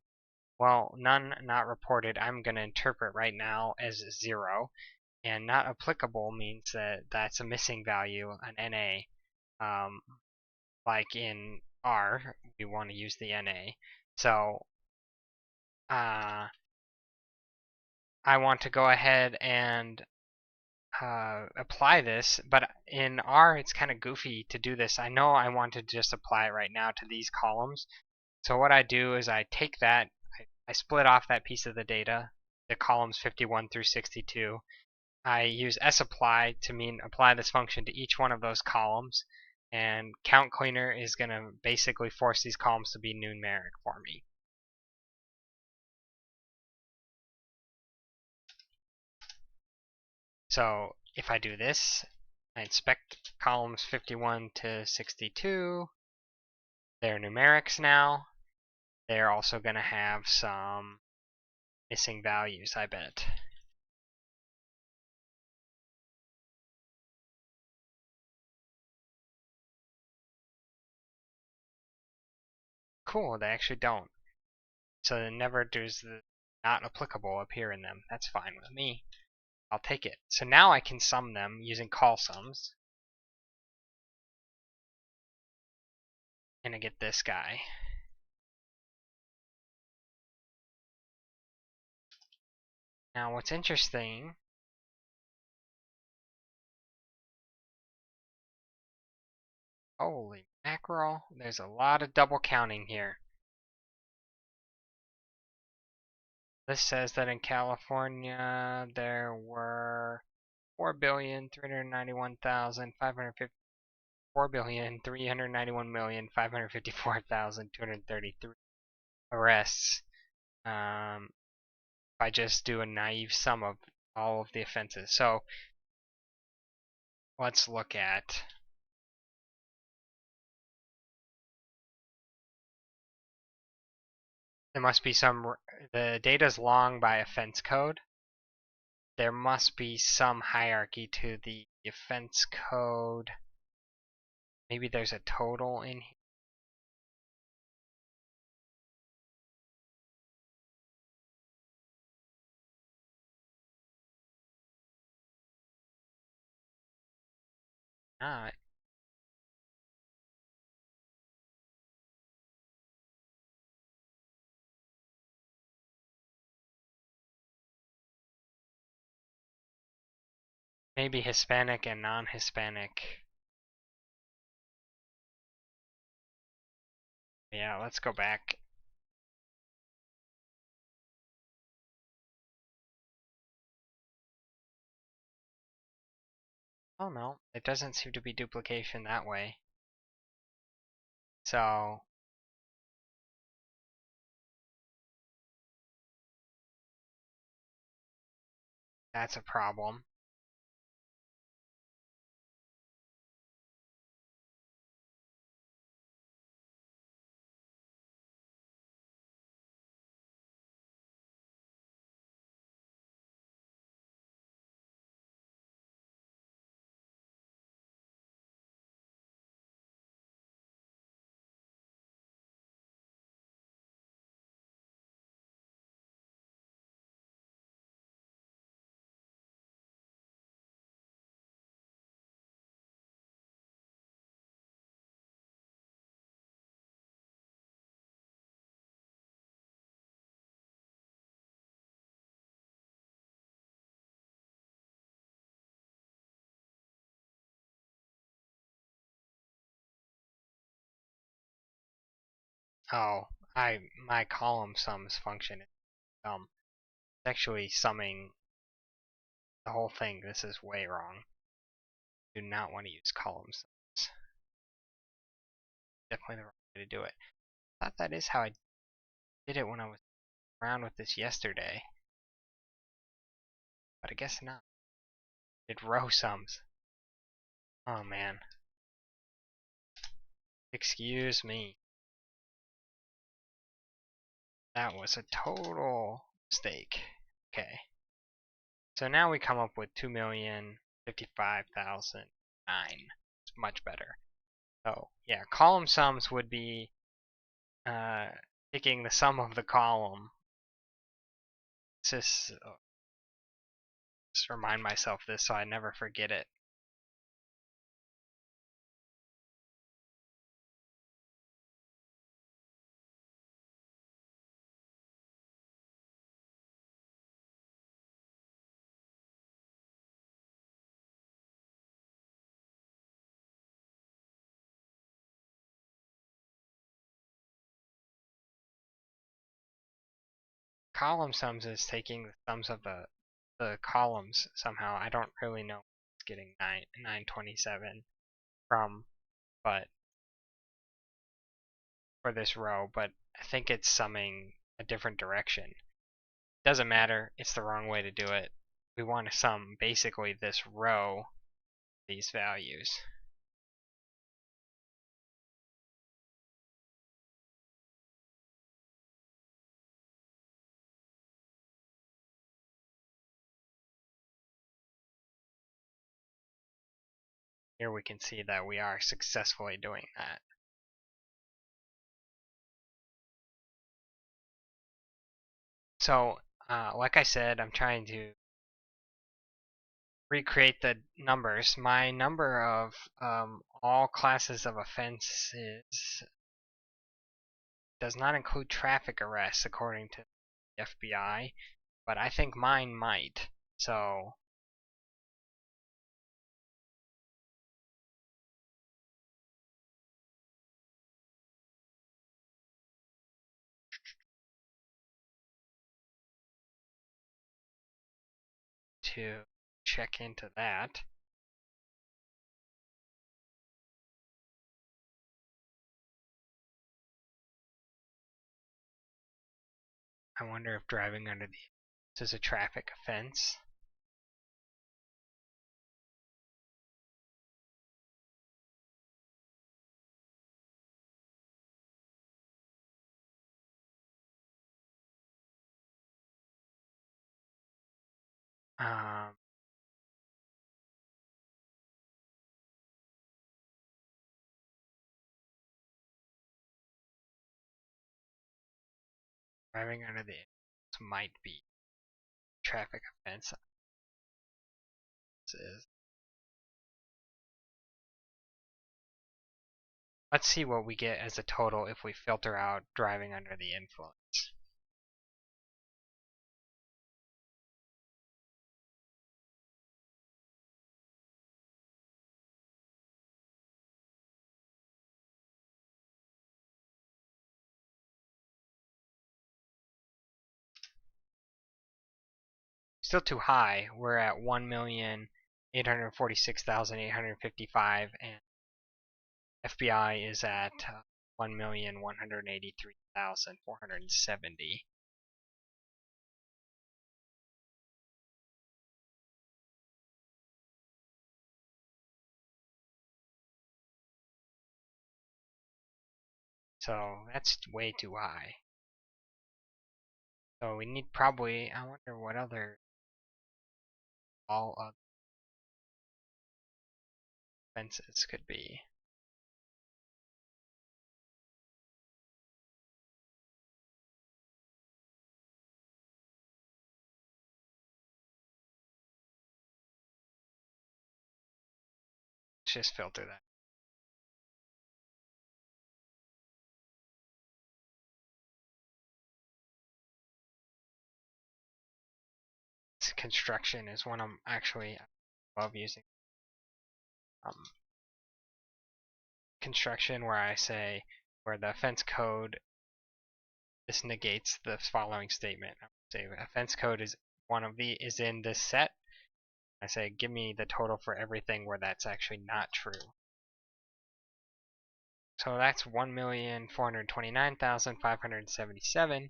Well, none not reported I'm going to interpret right now as 0, and not applicable means that that's a missing value, an NA. Like in R, we want to use the NA. So I want to go ahead and apply this, but in R it's kind of goofy to do this. I know I want to just apply it right now to these columns. So what I do is I take that, I split off that piece of the data, the columns 51 through 62. I use sapply to mean apply this function to each one of those columns, and count cleaner is going to basically force these columns to be numeric for me. So if I do this, I inspect columns 51 to 62. They're numerics now. They're also going to have some missing values, I bet. cool, they actually don't. So it never does the not applicable appear in them. That's fine with me. I'll take it. So now I can sum them using call sums. And I get this guy. Now what's interesting, holy mackerel, there's a lot of double counting here. This says that in California there were 4,391,550 4,391,554,233 arrests. If I just do a naive sum of all of the offenses. So let's look at there must be some, the data's long by offense code. There must be some hierarchy to the offense code. Maybe there's a total in here. Not. Maybe Hispanic and non-Hispanic. Yeah, let's go back. Oh no, it doesn't seem to be duplication that way. So that's a problem. Oh, my column sums function is dumb. It's actually summing the whole thing. This is way wrong. Do not want to use column sums. Definitely the wrong way to do it. I thought that is how I did it when I was around with this yesterday. But I guess not. Did row sums. Oh man. Excuse me. That was a total mistake. Okay. So now we come up with 2,055,009. It's much better. So yeah, column sums would be taking the sum of the column. Just remind myself this so I never forget it. Column sums is taking the sums of the columns somehow. I don't really know where it's getting 927 from, but for this row, but I think it's summing a different direction. Doesn't matter, it's the wrong way to do it. We want to sum basically this row, these values. Here we can see that we are successfully doing that. So, like I said, I'm trying to recreate the numbers. My number of all classes of offenses does not include traffic arrests, according to the FBI, but I think mine might. So, to check into that. I wonder if driving under the influence is a traffic offense. Um, Driving under the influence might be traffic offense. Let's see what we get as a total if we filter out driving under the influence. Still too high. We're at 1,846,855 and FBI is at 1,183,470. So that's way too high. So we need probably, I wonder what other, all other offenses could be. Let's just filter that. Construction is one I'm actually love using. Construction where I say, where the offense code, this negates the following statement. I say offense code is is in this set. I say give me the total for everything where that's actually not true. So that's 1,429,577.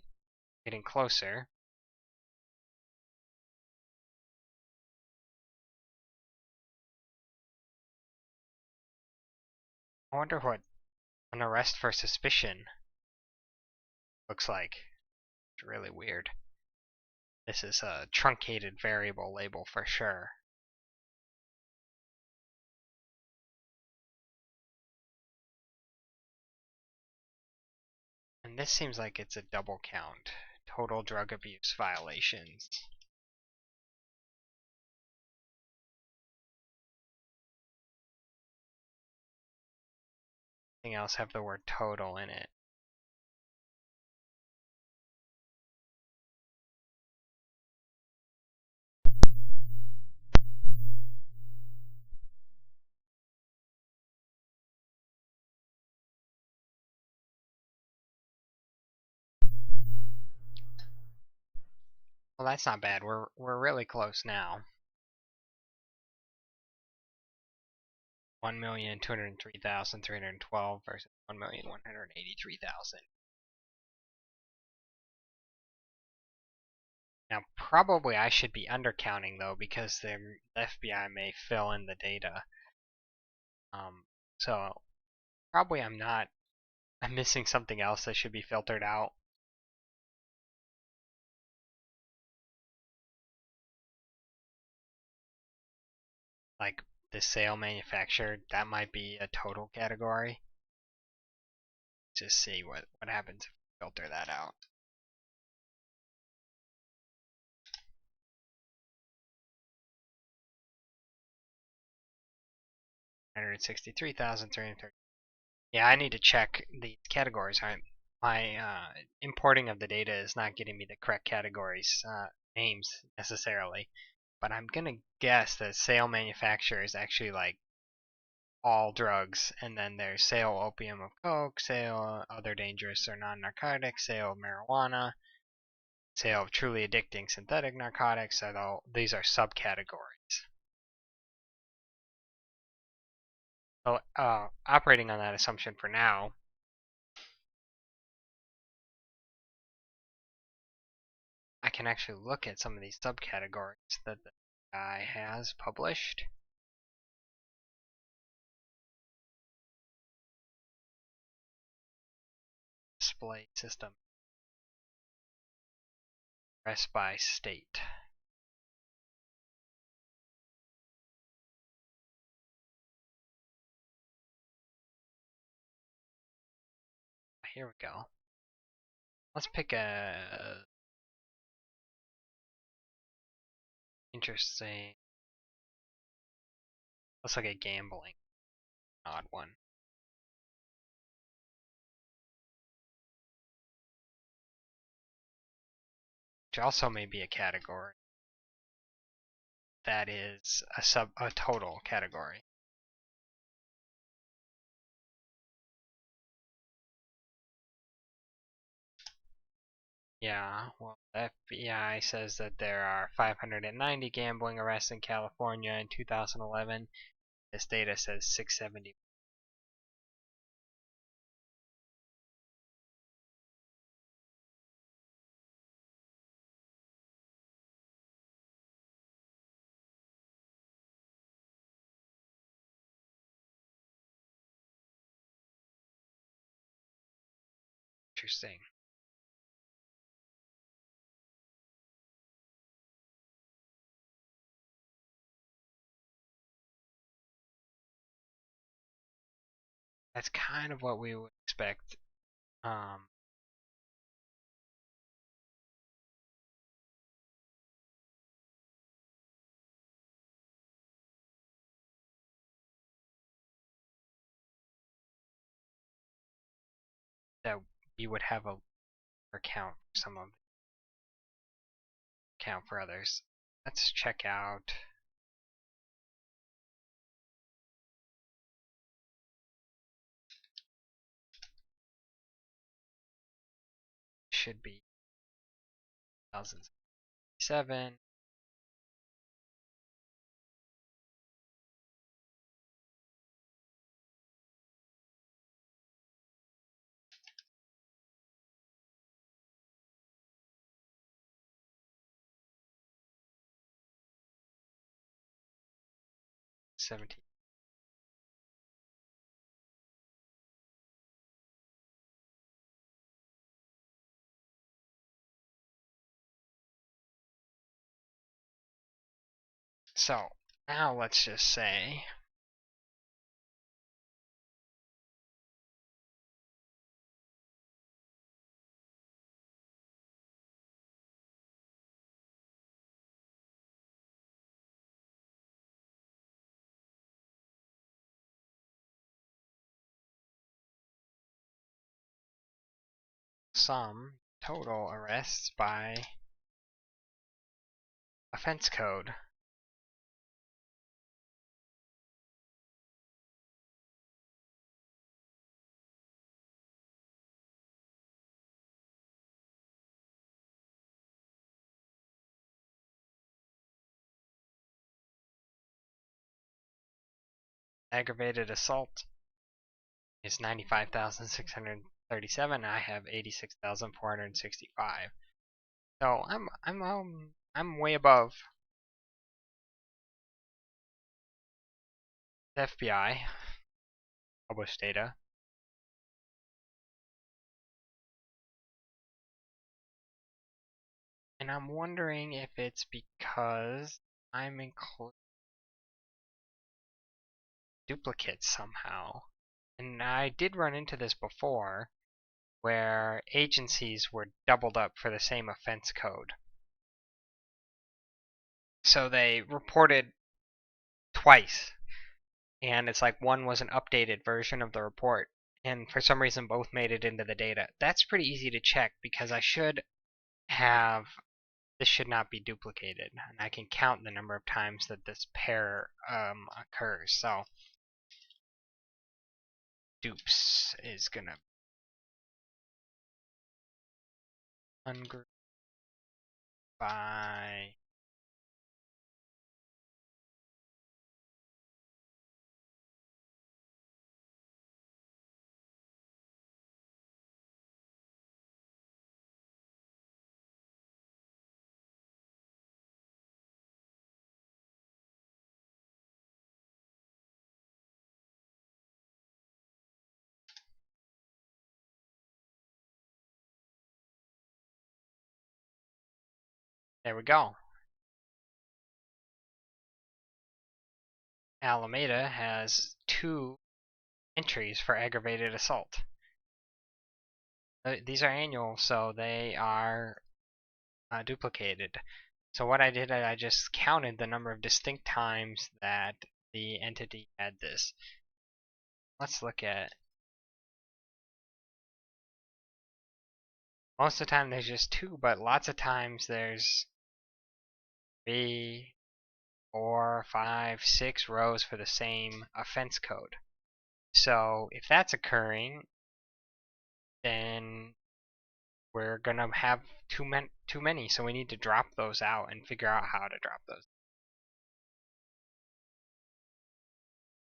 Getting closer. I wonder what an arrest for suspicion looks like. It's really weird. This is a truncated variable label for sure. And this seems like it's a double count. Total drug abuse violations. Anything else have the word total in it? Well, that's not bad. We're really close now. 1,203,312 versus 1,183,000. Now, probably I should be undercounting though, because the FBI may fill in the data. So probably I'm not. I'm missing something else that should be filtered out. Like the sale manufactured, that might be a total category. Just see what happens if we filter that out. 163,330. Yeah, I need to check these categories. My importing of the data is not getting me the correct categories names necessarily, but I'm gonna guess that sale manufacturer is actually like all drugs, and then there's sale opium of coke, sale other dangerous or non-narcotics, sale of marijuana, sale of truly addicting synthetic narcotics. So these are subcategories. So operating on that assumption for now, I can actually look at some of these subcategories that the guy has published. Display system. Rest by state. Here we go. Let's pick a interesting. Let's look at gambling. Odd one. Which also may be a category. That is a total category. Yeah, well, the FBI says that there are 590 gambling arrests in California in 2011. This data says 670. Interesting. That's kind of what we would expect. That we would have a account for some of account for others. Let's check out. Should be 2007. So now let's just say sum total arrests by offense code. Aggravated assault is 95,637. I have 86,465. So I'm way above the FBI published data. And I'm wondering if it's because I'm including duplicates somehow. And I did run into this before, where agencies were doubled up for the same offense code. So they reported twice and it's like one was an updated version of the report, and for some reason both made it into the data. That's pretty easy to check because I should have, this should not be duplicated, and I can count the number of times that this pair occurs. So dupes is gonna ungroup by there we go. Alameda has 2 entries for aggravated assault. These are annual, so they are duplicated. So what I did, I just counted the number of distinct times that the entity had this. Let's look at, most of the time there's just 2, but lots of times there's 3, 4, 5, 6 rows for the same offense code. So if that's occurring, then we're gonna have too many, so we need to drop those out and figure out how to drop those.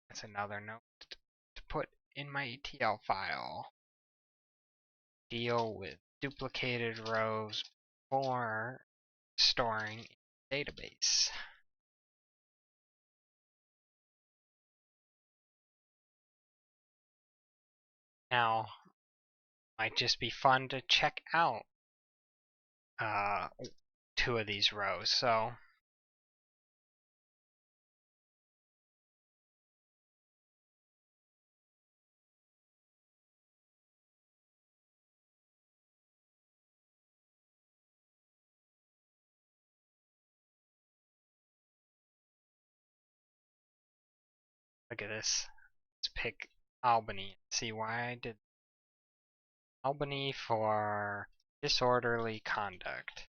That's another note to put in my ETL file. Deal with duplicated rows for storing in the database. Now, might just be fun to check out 2 of these rows. So look at this. Let's pick Albany. See why I did Albany for disorderly conduct.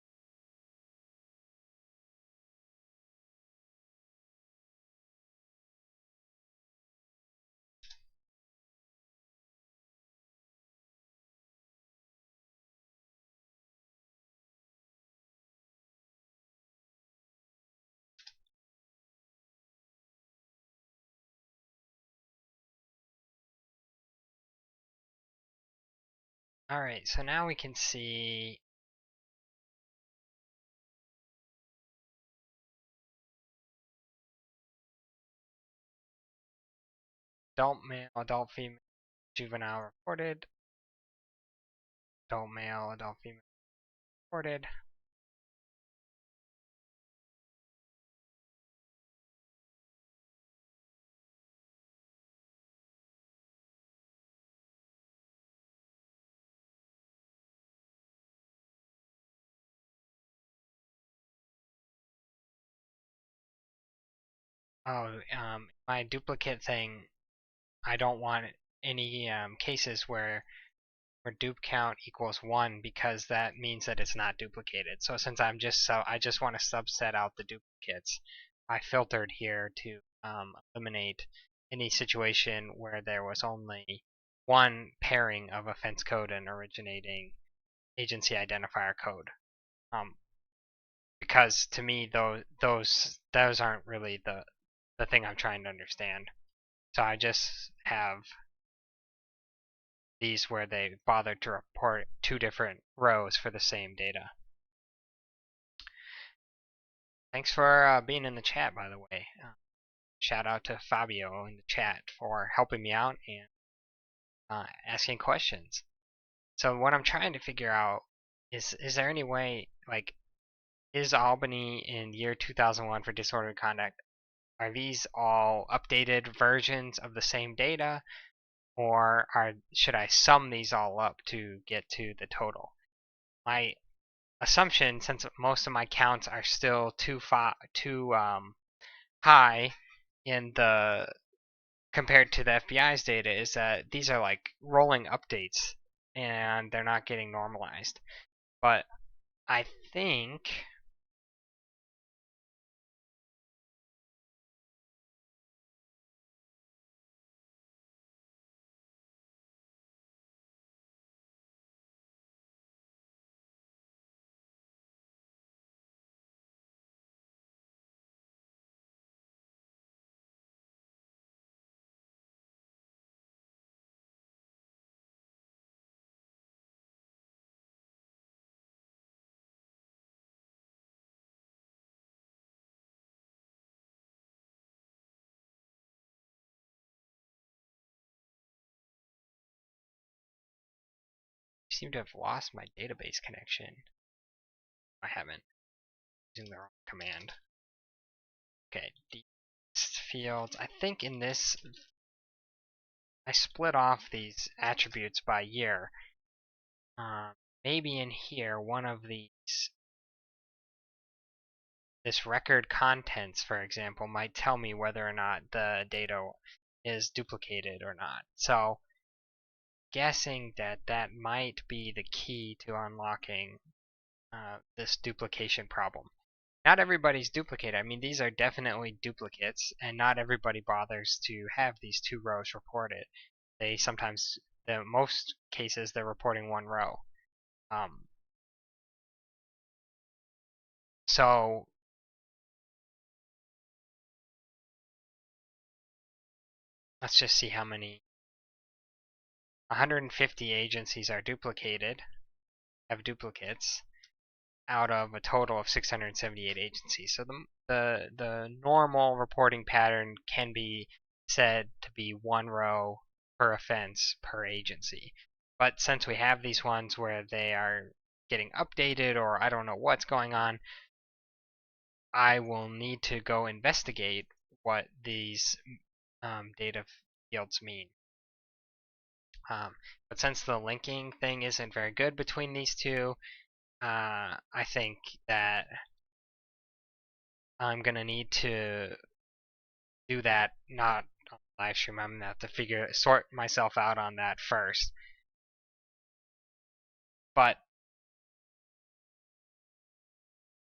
Alright, so now we can see adult male, adult female, juvenile reported, adult male, adult female reported. Oh, my duplicate thing, I don't want any cases where dupe count equals 1 because that means that it's not duplicated. So since I just want to subset out the duplicates, I filtered here to eliminate any situation where there was only one pairing of offense code and originating agency identifier code. Because to me those aren't really the thing I'm trying to understand. So I just have these where they bothered to report 2 different rows for the same data. Thanks for being in the chat, by the way. Shout out to Fabio in the chat for helping me out and asking questions. So what I'm trying to figure out is there any way, like, is Albany in year 2001 for disordered conduct, are these all updated versions of the same data, or should I sum these all up to get to the total? My assumption, since most of my counts are still too high in the compared to the FBI's data is that these are like rolling updates and they're not getting normalized. But I think I seem to have lost my database connection. I haven't. Using the wrong command. Okay, these fields. I think in this, I split off these attributes by year. Maybe in here, one of these, this record contents, for example, might tell me whether or not the data is duplicated or not. So, guessing that that might be the key to unlocking this duplication problem. Not everybody's duplicated. I mean, these are definitely duplicates, and not everybody bothers to have these 2 rows reported. They sometimes, in most cases, they're reporting 1 row. So let's just see how many. 150 agencies are duplicated, have duplicates, out of a total of 678 agencies. So the normal reporting pattern can be said to be 1 row per offense per agency. But since we have these ones where they are getting updated or I don't know what's going on, I will need to go investigate what these data fields mean. But since the linking thing isn't very good between these two, I think that I'm going to need to do that not on live stream. I'm going to have to sort myself out on that first. But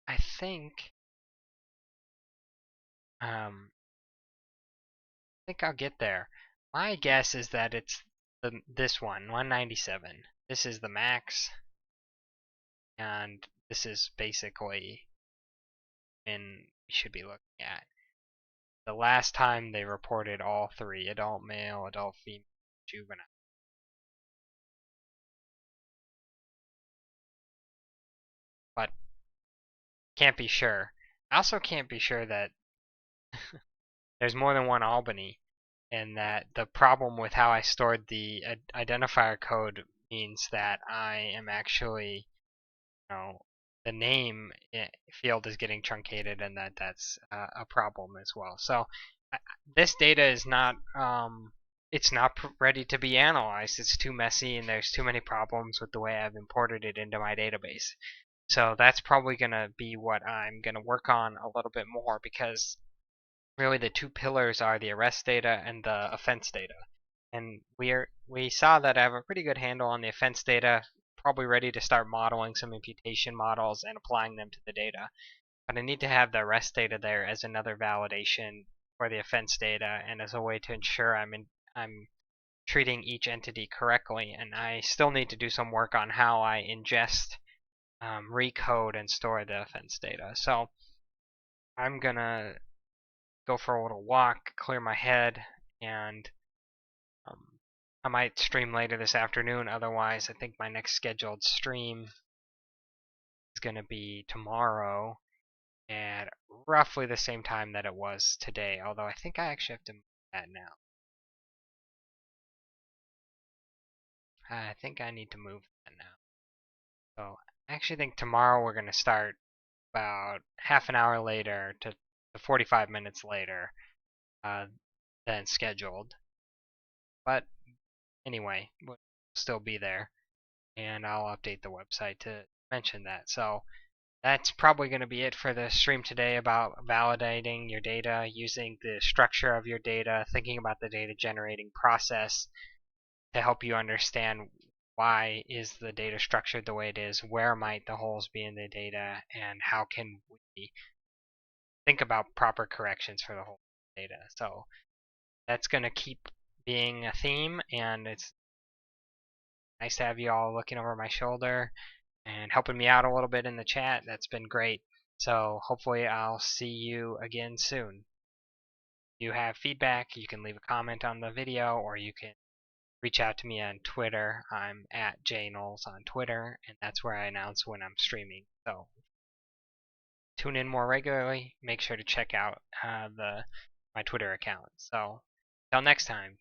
I think I'll get there. My guess is that it's this one, 197. This is the max, and this is basically when we should be looking at. The last time they reported all 3, adult male, adult female, juvenile. But can't be sure. I also can't be sure that there's more than one Albany, and that the problem with how I stored the identifier code means that I am actually, the name field is getting truncated, and that's a problem as well. So this data is not, it's not ready to be analyzed. It's too messy, and there's too many problems with the way I've imported it into my database. So that's probably going to be what I'm going to work on a little bit more, because really the 2 pillars are the arrest data and the offense data. And we saw that I have a pretty good handle on the offense data, probably ready to start modeling some imputation models and applying them to the data. But I need to have the arrest data there as another validation for the offense data and as a way to ensure I'm treating each entity correctly. And I still need to do some work on how I ingest, recode, and store the offense data. So I'm gonna go for a little walk, clear my head, and I might stream later this afternoon. Otherwise, I think my next scheduled stream is going to be tomorrow at roughly the same time that it was today. Although I think I actually have to move that now. I think I need to move that now. So I actually think tomorrow we're going to start about half an hour later to 45 minutes later than scheduled. But anyway, we'll still be there, and I'll update the website to mention that. So that's probably going to be it for the stream today about validating your data, using the structure of your data, thinking about the data generating process to help you understand why is the data structured the way it is, where might the holes be in the data, and how can we think about proper corrections for the whole data. So that's going to keep being a theme, and it's nice to have you all looking over my shoulder and helping me out a little bit in the chat. That's been great. So hopefully I'll see you again soon. If you have feedback, you can leave a comment on the video, or you can reach out to me on Twitter. I'm at jknowles on Twitter, and that's where I announce when I'm streaming. So tune in more regularly. Make sure to check out my Twitter account. So until next time.